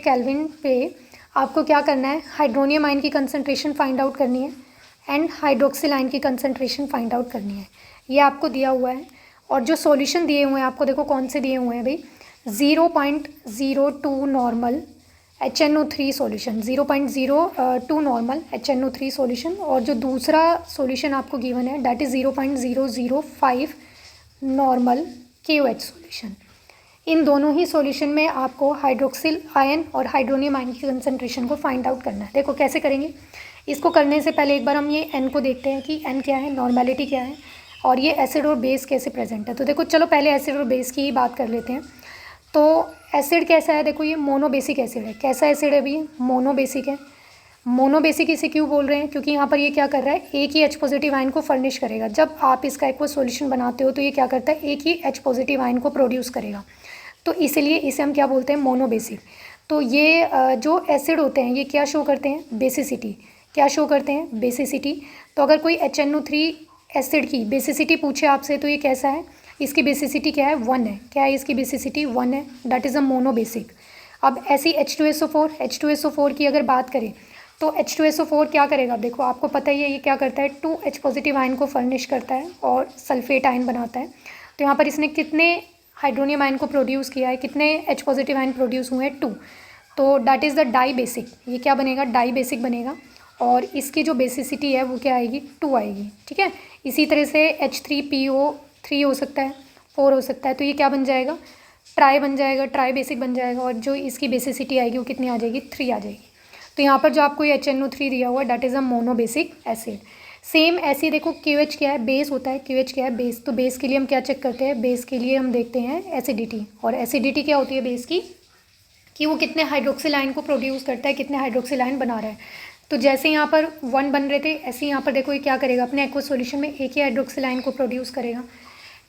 केल्विन पे आपको क्या करना है हाइड्रोनियम आयन की कंसनट्रेशन फाइंड आउट करनी है एंड हाइड्रोक्सिल आयन की कंसनट्रेशन फाइंड आउट करनी है। ये आपको दिया हुआ है, और जो सॉल्यूशन दिए हुए हैं आपको देखो कौन से दिए हुए हैं भाई 0.02 normal HNO3 solution, 0.02 normal HNO3 solution, और जो दूसरा सॉल्यूशन आपको गिवन है that is 0.005 normal KOH solution. इन दोनों ही सॉल्यूशन में आपको हाइड्रोक्सिल आयन और हाइड्रोनियम आयन की कंसनट्रेशन को फाइंड आउट करना है। देखो कैसे करेंगे, इसको करने से पहले एक बार हम ये N को देखते हैं कि N क्या है, नॉर्मेलिटी क्या है, और ये एसिड और बेस कैसे प्रेजेंट है। तो देखो चलो पहले एसिड और बेस की ही बात कर लेते हैं। तो एसिड कैसा है, देखो ये मोनोबेसिक एसिड है। कैसा एसिड है अभी मोनोबेसिक है। मोनोबेसिक इसे क्यों बोल रहे हैं, क्योंकि यहाँ पर ये क्या कर रहा है एक ही H पॉजिटिव आयन को फर्निश करेगा। जब आप इसका एक्वा सॉल्यूशन बनाते हो तो ये क्या करता है एक ही H पॉजिटिव आयन को प्रोड्यूस करेगा, तो इसलिए इसे हम क्या बोलते हैं मोनोबेसिक। तो ये जो एसिड होते हैं ये क्या शो करते हैं बेसिसिटी, क्या शो करते हैं बेसिसिटी। तो अगर कोई HNO3 एसिड की बेसिसिटी पूछे आपसे तो ये कैसा है इसकी बेसिसिटी क्या है, 1 है। क्या है इसकी बेसिसिटी, 1 है। That is a mono basic. अब ऐसी H2SO4 की अगर बात करें तो H2SO4 क्या करेगा, देखो आपको पता ही है ये क्या करता है, 2H पॉजिटिव आयन को फर्निश करता है और सल्फेट आयन बनाता है। तो यहाँ पर इसने कितने हाइड्रोनियम आयन को प्रोड्यूस किया है, कितने H पॉजिटिव आयन प्रोड्यूस हुए हैं, 2। तो that is the di basic. ये क्या बनेगा, डाई बेसिक बनेगा और इसकी जो बेसिसिटी है वो क्या आएगी, 2 आएगी। ठीक है, इसी तरह से H3PO3 हो सकता है, 4 हो सकता है। तो ये क्या बन जाएगा, ट्राई बन जाएगा, ट्राई बेसिक बन जाएगा और जो इसकी बेसिसिटी आएगी वो कितनी आ जाएगी, 3 आ जाएगी। तो यहाँ पर जो आपको ये HNO3 दिया हुआ है that is a mono basic acid. Same ऐसे देखो QH क्या है, बेस होता है, QH क्या है, बेस। तो बेस के लिए हम क्या चेक करते हैं, बेस के लिए हम देखते हैं एसिडिटी। और एसिडिटी क्या होती है बेस की, कि वो कितने हाइड्रोक्सिल आयन को प्रोड्यूस करता है, कितने हाइड्रोक्सिल आयन बना रहा है। तो जैसे यहाँ पर 1 बन रहे थे, ऐसे यहाँ पर देखो ये क्या करेगा, अपने एक्वस सॉल्यूशन में एक ही हाइड्रोक्सिल आयन को प्रोड्यूस करेगा।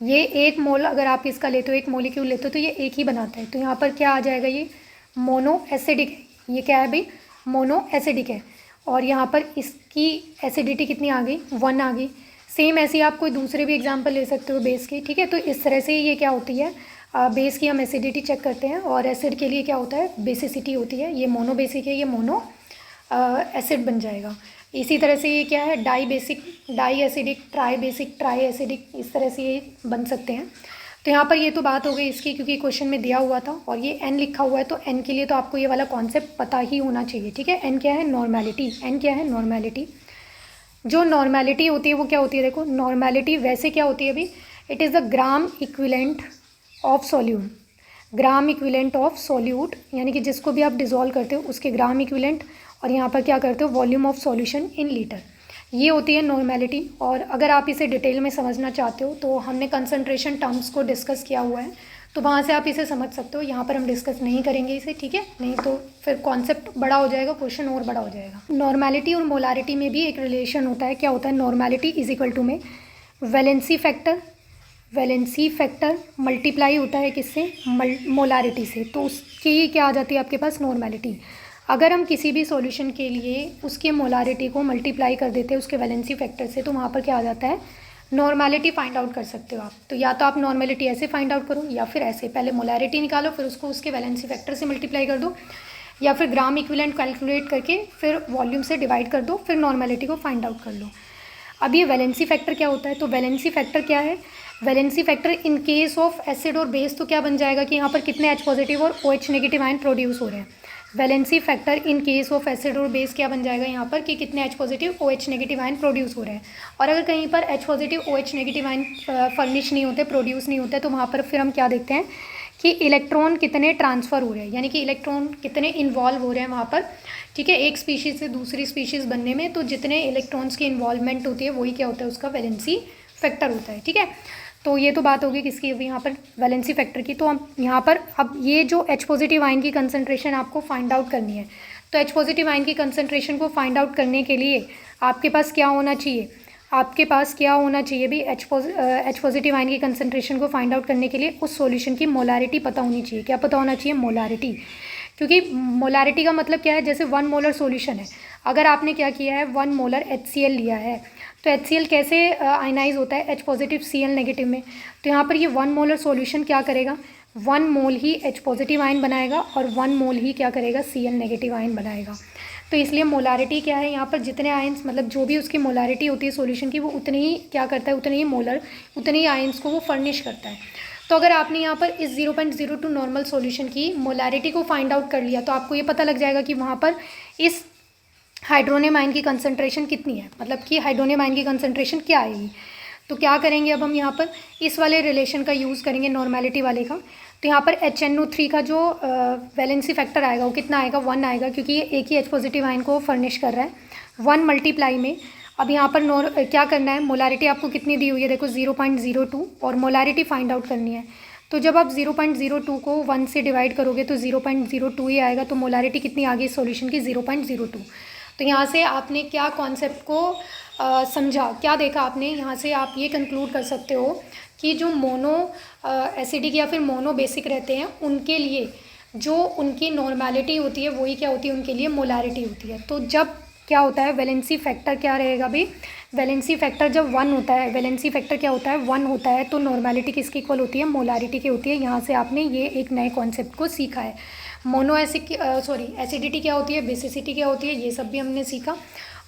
ये एक मोल अगर आप इसका लेते हो, एक मोलिक्यूल लेते हो तो ये एक ही बनाता है। तो यहाँ पर क्या आ जाएगा, ये मोनो एसिडिक है। ये क्या है भाई, मोनो एसिडिक है। और यहाँ पर इसकी एसिडिटी कितनी आ गई, 1 आ गई। सेम ऐसे आप कोई दूसरे भी एग्जांपल ले सकते हो बेस के। ठीक है, तो इस तरह से ये क्या होती है, बेस की हम एसिडिटी चेक करते हैं और एसिड के लिए क्या होता है, बेसिसिटी होती है। ये मोनो बेसिक है, ये मोनो एसिड बन जाएगा। इसी तरह से ये क्या है, di basic, di acidic, tri basic, tri acidic, इस तरह से ये बन सकते हैं। तो यहाँ पर ये तो बात हो गई इसकी, क्योंकि क्वेश्चन में दिया हुआ था और ये N लिखा हुआ है तो N के लिए तो आपको ये वाला कॉन्सेप्ट पता ही होना चाहिए। ठीक है, N क्या है, नॉर्मेलिटी। N क्या है, नॉर्मेलिटी। जो नॉर्मेलिटी होती है वो क्या होती है, देखो नॉर्मेलिटी वैसे क्या होती है अभी, it is the gram equivalent of solute. Gram equivalent of solute यानी कि जिसको भी आप डिज़ोल्व करते हो उसके ग्राम इक्विलेंट, और यहाँ पर क्या करते हो, volume of solution in litre. ये होती है नॉर्मेलिटी। और अगर आप इसे डिटेल में समझना चाहते हो तो हमने कंसंट्रेशन टर्म्स को डिस्कस किया हुआ है, तो वहाँ से आप इसे समझ सकते हो। यहाँ पर हम डिस्कस नहीं करेंगे इसे, ठीक है, नहीं तो फिर कॉन्सेप्ट बड़ा हो जाएगा, क्वेश्चन और बड़ा हो जाएगा। नॉर्मेलिटी और मोलारिटी में भी एक रिलेशन होता है। क्या होता है, नॉर्मेलिटी इज इक्वल टू में valency factor, valency factor multiply होता है किससे, मोलारिटी से। तो उसकी क्या आ जाती है आपके पास, नॉर्मेलिटी। अगर हम किसी भी सॉल्यूशन के लिए उसके मोलारिटी को मल्टीप्लाई कर देते हैं उसके वैलेंसी फैक्टर से, तो वहाँ पर क्या आ जाता है, नॉर्मेलिटी फाइंड आउट कर सकते हो आप। तो या तो आप नॉर्मेलिटी ऐसे फाइंड आउट करो या फिर ऐसे, पहले मोलारिटी निकालो फिर उसको उसके वैलेंसी फैक्टर से मल्टीप्लाई कर दो, या फिर ग्राम इक्विवेलेंट कैलकुलेट करके फिर वॉल्यूम से डिवाइड कर दो, फिर नॉर्मेलिटी को फाइंड आउट कर लो। अब ये वैलेंसी फैक्टर क्या होता है, तो वैलेंसी फैक्टर क्या है, valency factor in case of acid और बेस तो क्या बन जाएगा कि यहाँ पर कितने H पॉजिटिव और OH नेगेटिव आयन प्रोड्यूस हो रहे हैं। Valency factor in case of acid और बेस क्या बन जाएगा यहाँ पर कि कितने H positive OH negative ion produce हो रहे हैं। और अगर कहीं पर H positive OH negative ion furnish नहीं होते, प्रोड्यूस नहीं होते, तो वहाँ पर फिर हम क्या देखते हैं कि इलेक्ट्रॉन कितने ट्रांसफ़र हो रहे हैं, यानी कि इलेक्ट्रॉन कितने इन्वॉल्व हो रहे हैं वहाँ पर। ठीक है, एक स्पीशीज़ से दूसरी स्पीशीज़ बनने में, तो जितने इलेक्ट्रॉन्स की इन्वॉल्वमेंट होती है वही क्या होता है, उसका वैलेंसी फैक्टर होता है। ठीक है, तो ये तो बात होगी किसकी, अभी यहाँ पर वैलेंसी फैक्टर की। तो हम यहाँ पर अब ये जो H पॉजिटिव आयन की कंसंट्रेशन आपको फाइंड आउट करनी है, तो H पॉजिटिव आयन की कंसंट्रेशन को फाइंड आउट करने के लिए आपके पास क्या होना चाहिए, आपके पास क्या होना चाहिए भी, H पॉजिटिव आयन की कंसंट्रेशन को फाइंड आउट करने के लिए उस सॉल्यूशन की मोलारिटी पता होनी चाहिए। क्या पता होना चाहिए, मोलारिटी। क्योंकि मोलारिटी का मतलब क्या है, जैसे 1 मोलर सॉल्यूशन है, अगर आपने क्या किया है 1 मोलर HCl लिया है, तो HCl कैसे आयनाइज होता है, H पॉजिटिव Cl नेगेटिव में। तो यहाँ पर ये 1 मोलर सॉल्यूशन क्या करेगा, 1 मोल ही H पॉजिटिव आयन बनाएगा और 1 मोल ही क्या करेगा, Cl नेगेटिव आयन बनाएगा। तो इसलिए मोलारिटी क्या है, यहाँ पर जितने आयंस, मतलब जो भी उसकी मोलारिटी होती है सॉल्यूशन की, वो उतनी ही क्या करता है, उतने ही मोलर, उतने ही आयंस को वो फर्निश करता है। तो अगर आपने यहाँ पर इस 0.02 नॉर्मल सॉल्यूशन की मोलारिटी को फाइंड आउट कर लिया, तो आपको ये पता लग जाएगा कि वहाँ पर इस हाइड्रोनियम आयन की कंसंट्रेशन कितनी है, मतलब कि हाइड्रोनियम आयन की कंसंट्रेशन क्या आएगी। तो क्या करेंगे, अब हम यहाँ पर इस वाले रिलेशन का यूज़ करेंगे, नॉर्मेलिटी वाले का। तो यहाँ पर HNO3 का जो वैलेंसी फैक्टर आएगा वो कितना आएगा, 1 आएगा, क्योंकि ये एक ही H पॉजिटिव आयन को फर्निश कर रहा है, 1 मल्टीप्लाई में। अब यहाँ पर क्या करना है, मोलारिटी आपको कितनी दी हुई है, देखो 0.02, और मोलारिटी फाइंड आउट करनी है। तो जब आप 0.02 को 1 से डिवाइड करोगे तो 0.02 ही आएगा, तो मोलारिटी कितनी आ गई सॉल्यूशन की, 0.02। तो यहाँ से आपने क्या कॉन्सेप्ट को समझा, क्या देखा आपने, यहाँ से आप ये कंक्लूड कर सकते हो कि जो मोनो एसिडिक या फिर मोनो बेसिक रहते हैं उनके लिए जो उनकी नॉर्मेलिटी होती है वही क्या होती है, उनके लिए मोलारिटी होती है। तो जब क्या होता है, वैलेंसी फैक्टर क्या रहेगा भाई, वैलेंसी फैक्टर जब 1 होता है, वैलेंसी फैक्टर क्या होता है, 1 होता है, तो नॉर्मेलिटी किसकी इक्वल होती है, मोलारिटी की होती है। यहाँ से आपने ये एक नए कॉन्सेप्ट को सीखा है। मोनो एसिडिटी क्या होती है, बेसिसिटी क्या होती है, ये सब भी हमने सीखा।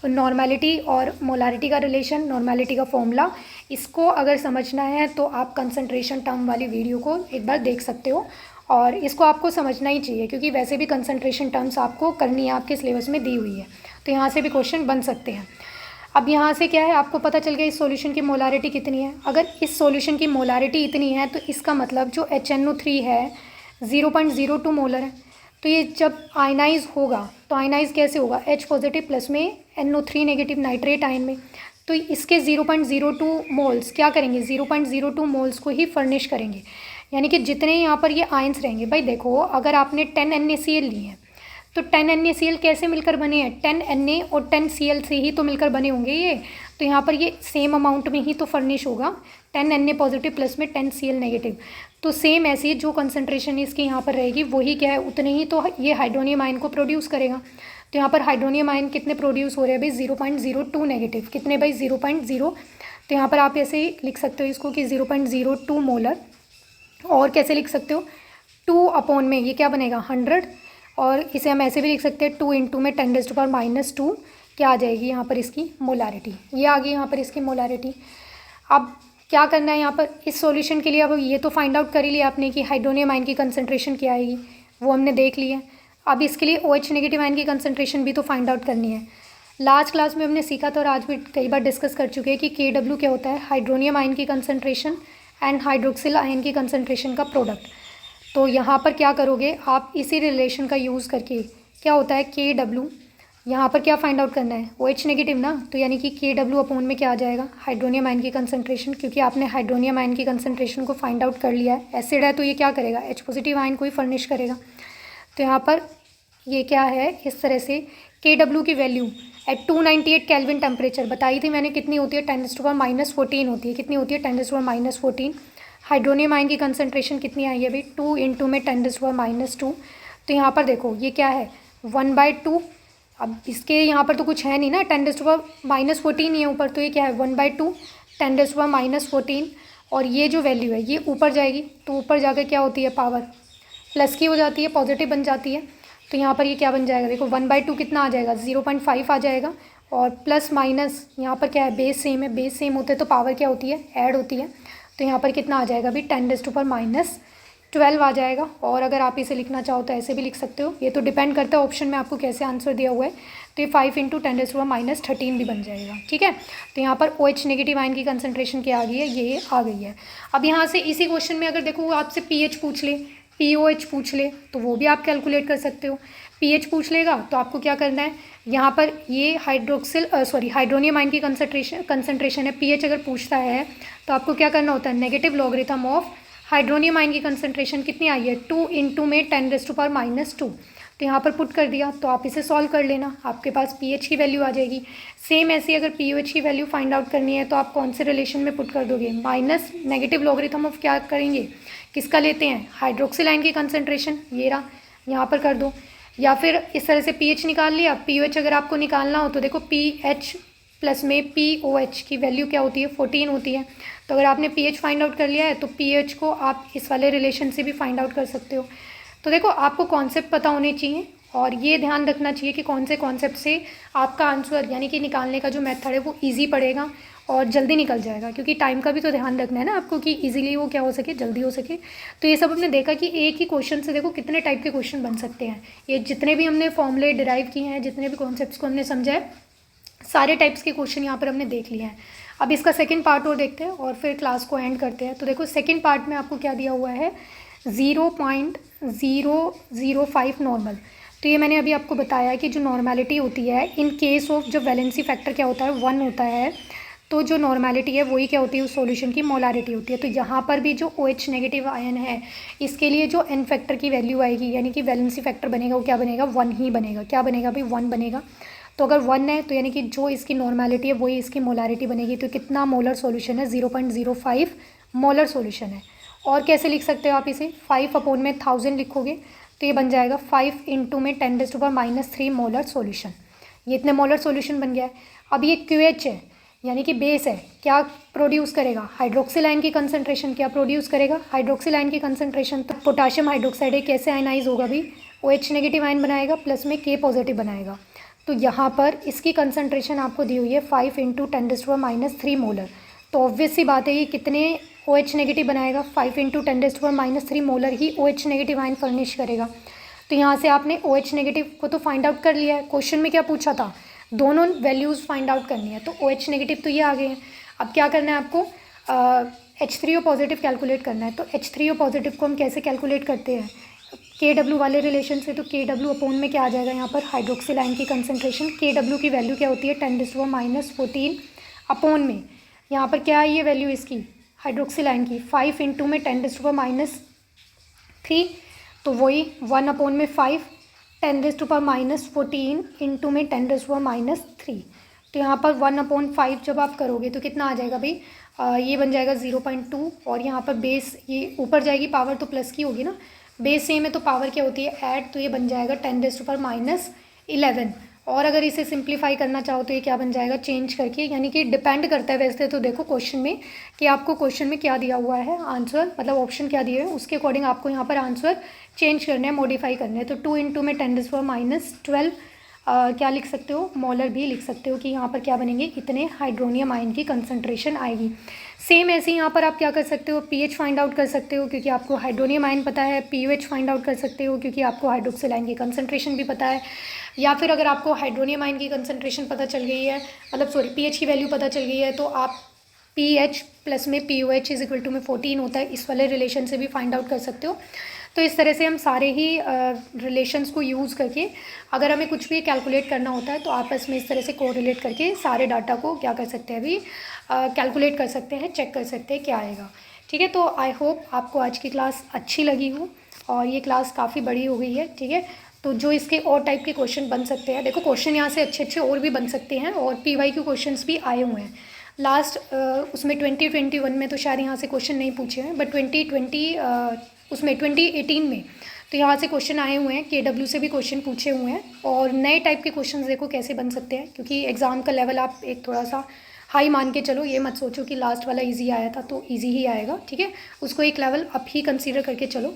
नॉर्मेलिटी और मोलारिटी का रिलेशन, नॉर्मेलिटी का फॉर्मूला, इसको अगर समझना है तो आप कंसंट्रेशन टर्म वाली वीडियो को एक बार देख सकते हो, और इसको आपको समझना ही चाहिए क्योंकि वैसे भी कंसंट्रेशन टर्म्स आपको करनी है, आपके सिलेबस में दी हुई है, तो यहाँ से भी क्वेश्चन बन सकते हैं। अब यहाँ से क्या है, आपको पता चल गया इस सॉल्यूशन की मोलारिटी कितनी है। अगर इस सॉल्यूशन की मोलारिटी इतनी है तो इसका मतलब जो HNO3 है 0.02 मोलर है। तो ये जब आयनाइज होगा तो आयनाइज कैसे होगा, H पॉजिटिव प्लस में NO3 नेगेटिव नाइट्रेट आयन में, तो इसके 0.02 मोल्स क्या करेंगे, 0.02 मोल्स को ही फर्निश करेंगे। यानी कि जितने यहाँ पर ये आयंस रहेंगे, भाई देखो अगर आपने 10 NaCl लिए हैं तो 10 NaCl कैसे मिलकर बने हैं, 10 Na और 10 Cl से ही तो मिलकर बने होंगे ये, तो यहाँ पर ये सेम अमाउंट में ही तो फर्निश होगा, 10 Na पॉजिटिव प्लस में 10 Cl नेगेटिव। तो सेम ऐसी जो कंसंट्रेशन इसकी यहाँ पर रहेगी वही क्या है, उतने ही तो ये हाइड्रोनियम आयन को प्रोड्यूस करेगा। तो यहाँ पर हाइड्रोनियम आयन कितने प्रोड्यूस हो रहे हैं भाई, 0.02 नेगेटिव, कितने भाई 0.0। तो यहाँ पर आप ऐसे ही लिख सकते हो इसको कि 0.02 मोलर, और कैसे लिख सकते हो 2 अपॉन में ये क्या बनेगा 100, और इसे हम ऐसे भी लिख सकते हैं 2 इंटू में 10⁻⁻2 क्या आ जाएगी यहाँ पर इसकी मोलारिटी, ये आ गई यहाँ पर इसकी मोलारिटी। अब क्या करना है यहाँ पर इस सॉल्यूशन के लिए, अब ये तो फाइंड आउट कर ही लिया आपने कि हाइड्रोनियम आयन की कंसंट्रेशन क्या आएगी, वो हमने देख लिया। अब इसके लिए OH नेगेटिव आयन की कंसंट्रेशन भी तो फाइंड आउट करनी है। लास्ट क्लास में हमने सीखा था और आज भी कई बार डिस्कस कर चुके हैं कि KW क्या होता है, हाइड्रोनियम आयन की कंसंट्रेशन एंड हाइड्रोक्सिल आयन की कंसंट्रेशन का प्रोडक्ट। तो यहाँ पर क्या करोगे आप, इसी रिलेशन का यूज़ करके क्या होता है KW, यहाँ पर क्या फाइंड आउट करना है OH नेगेटिव ना, तो यानी कि KW अपॉन में क्या आ जाएगा, हाइड्रोनियम आयन की कंसंट्रेशन, क्योंकि आपने हाइड्रोनियम आयन की कंसंट्रेशन को फाइंड आउट कर लिया है। एसिड है तो ये क्या करेगा, H पॉजिटिव आयन को ही फर्निश करेगा। तो यहाँ पर ये क्या है, इस तरह से KW की वैल्यू एट 298 केल्विन टेम्परेचर बताई थी मैंने, कितनी होती है 10⁻⁻14 होती है, कितनी होती है 10⁻⁻14। हाइड्रोनियम आयन की कंसंट्रेशन कितनी आई है भाई, 2 इंटू में 10⁻⁻2। तो यहाँ पर देखो ये क्या है 1/2, अब इसके यहाँ पर तो कुछ है नहीं ना, 10⁻⁻14 ही है ऊपर, तो ये क्या है 1/2 10⁻⁻14, और ये जो वैल्यू है ये ऊपर जाएगी, तो ऊपर जाकर क्या होती है पावर प्लस की हो जाती है, पॉजिटिव बन जाती है। तो यहाँ पर ये क्या बन जाएगा, देखो 1/2 कितना आ जाएगा 0.5 आ जाएगा, और प्लस माइनस यहाँ पर क्या है बेस सेम है, बेस सेम होते तो पावर क्या होती है ऐड होती है। तो यहाँ पर कितना आ जाएगा भाई 10⁻⁻12 आ जाएगा। और अगर आप इसे लिखना चाहो तो ऐसे भी लिख सकते हो, ये तो डिपेंड करता है ऑप्शन में आपको कैसे आंसर दिया हुआ है। तो ये 5 इंटू 10⁻⁻13 भी बन जाएगा, ठीक है। तो यहाँ पर OH नेगेटिव आयन की कंसंट्रेशन क्या आ गई है, ये आ गई है। अब यहाँ से इसी क्वेश्चन में अगर देखो वो आपसे pH पूछ ले, POH पूछ ले, तो वो भी आप कैलकुलेट कर सकते हो। pH पूछ लेगा तो आपको क्या करना है, यहाँ पर ये हाइड्रोनियम आयन की कंसंट्रेशन है, pH अगर पूछता है तो आपको क्या करना होता है, negative logarithm of hydronium ion की कंसंट्रेशन कितनी आई है 2 इंटू में 10⁻⁻2। तो यहाँ पर पुट कर दिया, तो आप इसे सॉल्व कर लेना, आपके पास pH की वैल्यू आ जाएगी। सेम ऐसी अगर POH की वैल्यू फाइंड आउट करनी है तो आप कौन से रिलेशन में पुट कर दोगे, माइनस नेगेटिव लॉगरिथम ऑफ क्या करेंगे, किसका लेते हैं हाइड्रोक्सिल आयन की कंसंट्रेशन, ये रहा, यहाँ पर कर दो। या फिर इस तरह से pH निकाल लिया, POH अगर आपको निकालना हो तो देखो pH प्लस में POH की वैल्यू क्या होती है 14 होती है। तो अगर आपने pH फाइंड आउट कर लिया है तो pH को आप इस वाले रिलेशन से भी फाइंड आउट कर सकते हो। तो देखो आपको कॉन्सेप्ट पता होने चाहिए, और ये ध्यान रखना चाहिए कि कौन से कॉन्सेप्ट से आपका आंसर यानी कि निकालने का जो मेथड है वो ईजी पड़ेगा और जल्दी निकल जाएगा, क्योंकि टाइम का भी तो ध्यान रखना है ना आपको कि इजीली वो क्या हो सके, जल्दी हो सके। तो ये सब हमने देखा कि एक ही क्वेश्चन से देखो कितने टाइप के क्वेश्चन बन सकते हैं। ये जितने भी हमने फॉर्मूले डिराइव किए हैं, जितने भी कॉन्सेप्ट्स को हमने समझा है, सारे टाइप्स के क्वेश्चन यहाँ पर हमने देख लिए हैं। अब इसका सेकंड पार्ट और देखते हैं और फिर क्लास को एंड करते हैं। तो देखो सेकंड पार्ट में आपको क्या दिया हुआ है 0.005 नॉर्मल। तो ये मैंने अभी आपको बताया कि जो नॉर्मेलिटी होती है इन केस ऑफ जो वैलेंसी फैक्टर क्या होता है 1 होता है, तो जो नॉर्मेलिटी है वही क्या होती है उस सॉल्यूशन की मोलारिटी होती है। तो यहाँ पर भी जो OH नेगेटिव आयन है इसके लिए जो N फैक्टर की वैल्यू आएगी यानी कि वैलेंसी फैक्टर बनेगा वो क्या बनेगा 1 ही बनेगा। क्या बनेगा भाई 1 बनेगा। तो अगर 1 है तो यानी कि जो इसकी नॉर्मेलिटी है वही इसकी मोलारिटी बनेगी। तो कितना मोलर सॉल्यूशन है 0.05 मोलर सॉल्यूशन है। और कैसे लिख सकते हो आप इसे 5 अपॉन में 1000 लिखोगे तो ये बन जाएगा 5 इंटू में 10⁻³ मोलर सॉल्यूशन। ये इतने मोलर सॉल्यूशन बन गया है। अब ये QH है यानी कि बेस है, क्या प्रोड्यूस करेगा, हाइड्रोक्सिल आयन की कंसंट्रेशन क्या प्रोड्यूस करेगा, हाइड्रोक्सिल आयन की कंसंट्रेशन। तो पोटाशियम हाइड्रोक्साइड है, कैसे आयनाइज होगा भी, OH नेगेटिव आयन बनाएगा प्लस में K पॉजिटिव बनाएगा। तो यहाँ पर इसकी कंसंट्रेशन आपको दी हुई है 5 × 10⁻³ मोलर। तो ऑब्वियस सी बात है ये कितने OH नेगेटिव बनाएगा, 5 × 10⁻³ मोलर ही OH नेगेटिव आयन फर्निश करेगा। तो यहाँ से आपने OH नेगेटिव को तो फाइंड आउट कर लिया है, क्वेश्चन में क्या पूछा था, दोनों वैल्यूज़ फाइंड आउट करनी है। तो OH नेगेटिव तो ये आ गए हैं। अब क्या करना है आपको, H3O पॉजिटिव कैलकुलेट करना है। तो H3O पॉजिटिव को हम कैसे कैलकुलेट करते हैं, KW वाले रिलेशन से। तो KW अपॉन में क्या आ जाएगा यहाँ पर, हाइड्रोक्सिल आयन की कंसंट्रेशन। KW की वैल्यू क्या होती है, 10⁻14 अपॉन में यहाँ पर क्या है ये वैल्यू इसकी हाइड्रोक्सिल आयन की, 5 × में 10⁻³ तो वही 1 अपॉन में 5, 10⁻14 इंटू में 10⁻³ तो यहाँ पर 1/5 जब आप करोगे तो कितना आ जाएगा भाई, ये बन जाएगा 0.2। और यहाँ पर बेस ये ऊपर जाएगी पावर तो प्लस की होगी ना, बेस सेम है तो पावर क्या होती है ऐड, तो ये बन जाएगा 10⁻11। और अगर इसे सिंप्लीफाई करना चाहो तो ये क्या बन जाएगा चेंज करके, यानी कि डिपेंड करता है वैसे तो देखो क्वेश्चन में कि आपको क्वेश्चन में क्या दिया हुआ है आंसर, मतलब ऑप्शन क्या दिए हैं उसके अकॉर्डिंग आपको यहाँ पर आंसर चेंज करना है, मॉडिफाई करना है। तो 2 × में 10⁻12 क्या लिख सकते हो, मोलर भी लिख सकते हो कि यहाँ पर क्या बनेंगे, इतने हाइड्रोनियम आयन की कंसंट्रेशन आएगी। सेम ऐसे ही यहाँ पर आप क्या कर सकते हो, pH फाइंड आउट कर सकते हो क्योंकि आपको हाइड्रोनियम आयन पता है, POH फाइंड आउट कर सकते हो क्योंकि आपको हाइड्रोक्सिल आयन की कंसंट्रेशन भी पता है। या फिर अगर आपको हाइड्रोनियम आयन की कंसंट्रेशन पता चल गई है, मतलब सॉरी pH की वैल्यू पता चल गई है, तो आप pH प्लस में POH इज इक्वल टू में 14 होता है, इस वाले रिलेशन से भी फाइंड आउट कर सकते हो। तो इस तरह से हम सारे ही रिलेशंस को यूज़ करके अगर हमें कुछ भी कैलकुलेट करना होता है तो आपस में इस तरह से कोरिलेट करके सारे डाटा को क्या कर सकते हैं अभी कैलकुलेट कर सकते हैं, चेक कर सकते हैं क्या आएगा। ठीक है, तो आई होप आपको आज की क्लास अच्छी लगी हो और ये क्लास काफ़ी बड़ी हो गई है। ठीक है, तो जो इसके और टाइप के क्वेश्चन बन सकते हैं, देखो क्वेश्चन यहाँ से अच्छे अच्छे और भी बन सकते हैं और PYQ क्वेश्चंस भी आए हुए हैं लास्ट उसमें 2021 में तो शायद यहाँ से क्वेश्चन नहीं पूछे हैं, बट 2020 उसमें 2018 में तो यहाँ से क्वेश्चन आए हुए हैं, KW से भी क्वेश्चन पूछे हुए हैं। और नए टाइप के क्वेश्चन देखो कैसे बन सकते हैं, क्योंकि एग्ज़ाम का लेवल आप एक थोड़ा सा हाई मान के चलो, ये मत सोचो कि लास्ट वाला इजी आया था तो इजी ही आएगा। ठीक है, उसको एक लेवल अप ही कंसीडर करके चलो।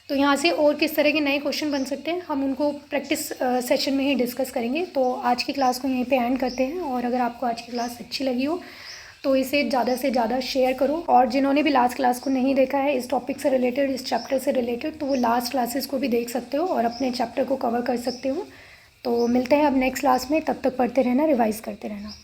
तो यहाँ से और किस तरह के नए क्वेश्चन बन सकते हैं हम उनको प्रैक्टिस सेशन में ही डिस्कस करेंगे। तो आज की क्लास को यहीं पे एंड करते हैं, और अगर आपको आज की क्लास अच्छी लगी हो तो इसे ज़्यादा से ज़्यादा शेयर करो। और जिन्होंने भी लास्ट क्लास को नहीं देखा है इस टॉपिक से रिलेटेड, इस चैप्टर से रिलेटेड, तो वो लास्ट क्लासेस को भी देख सकते हो और अपने चैप्टर को कवर कर सकते हो। तो मिलते हैं अब नेक्स्ट क्लास में, तब तक पढ़ते रहना, रिवाइज़ करते रहना।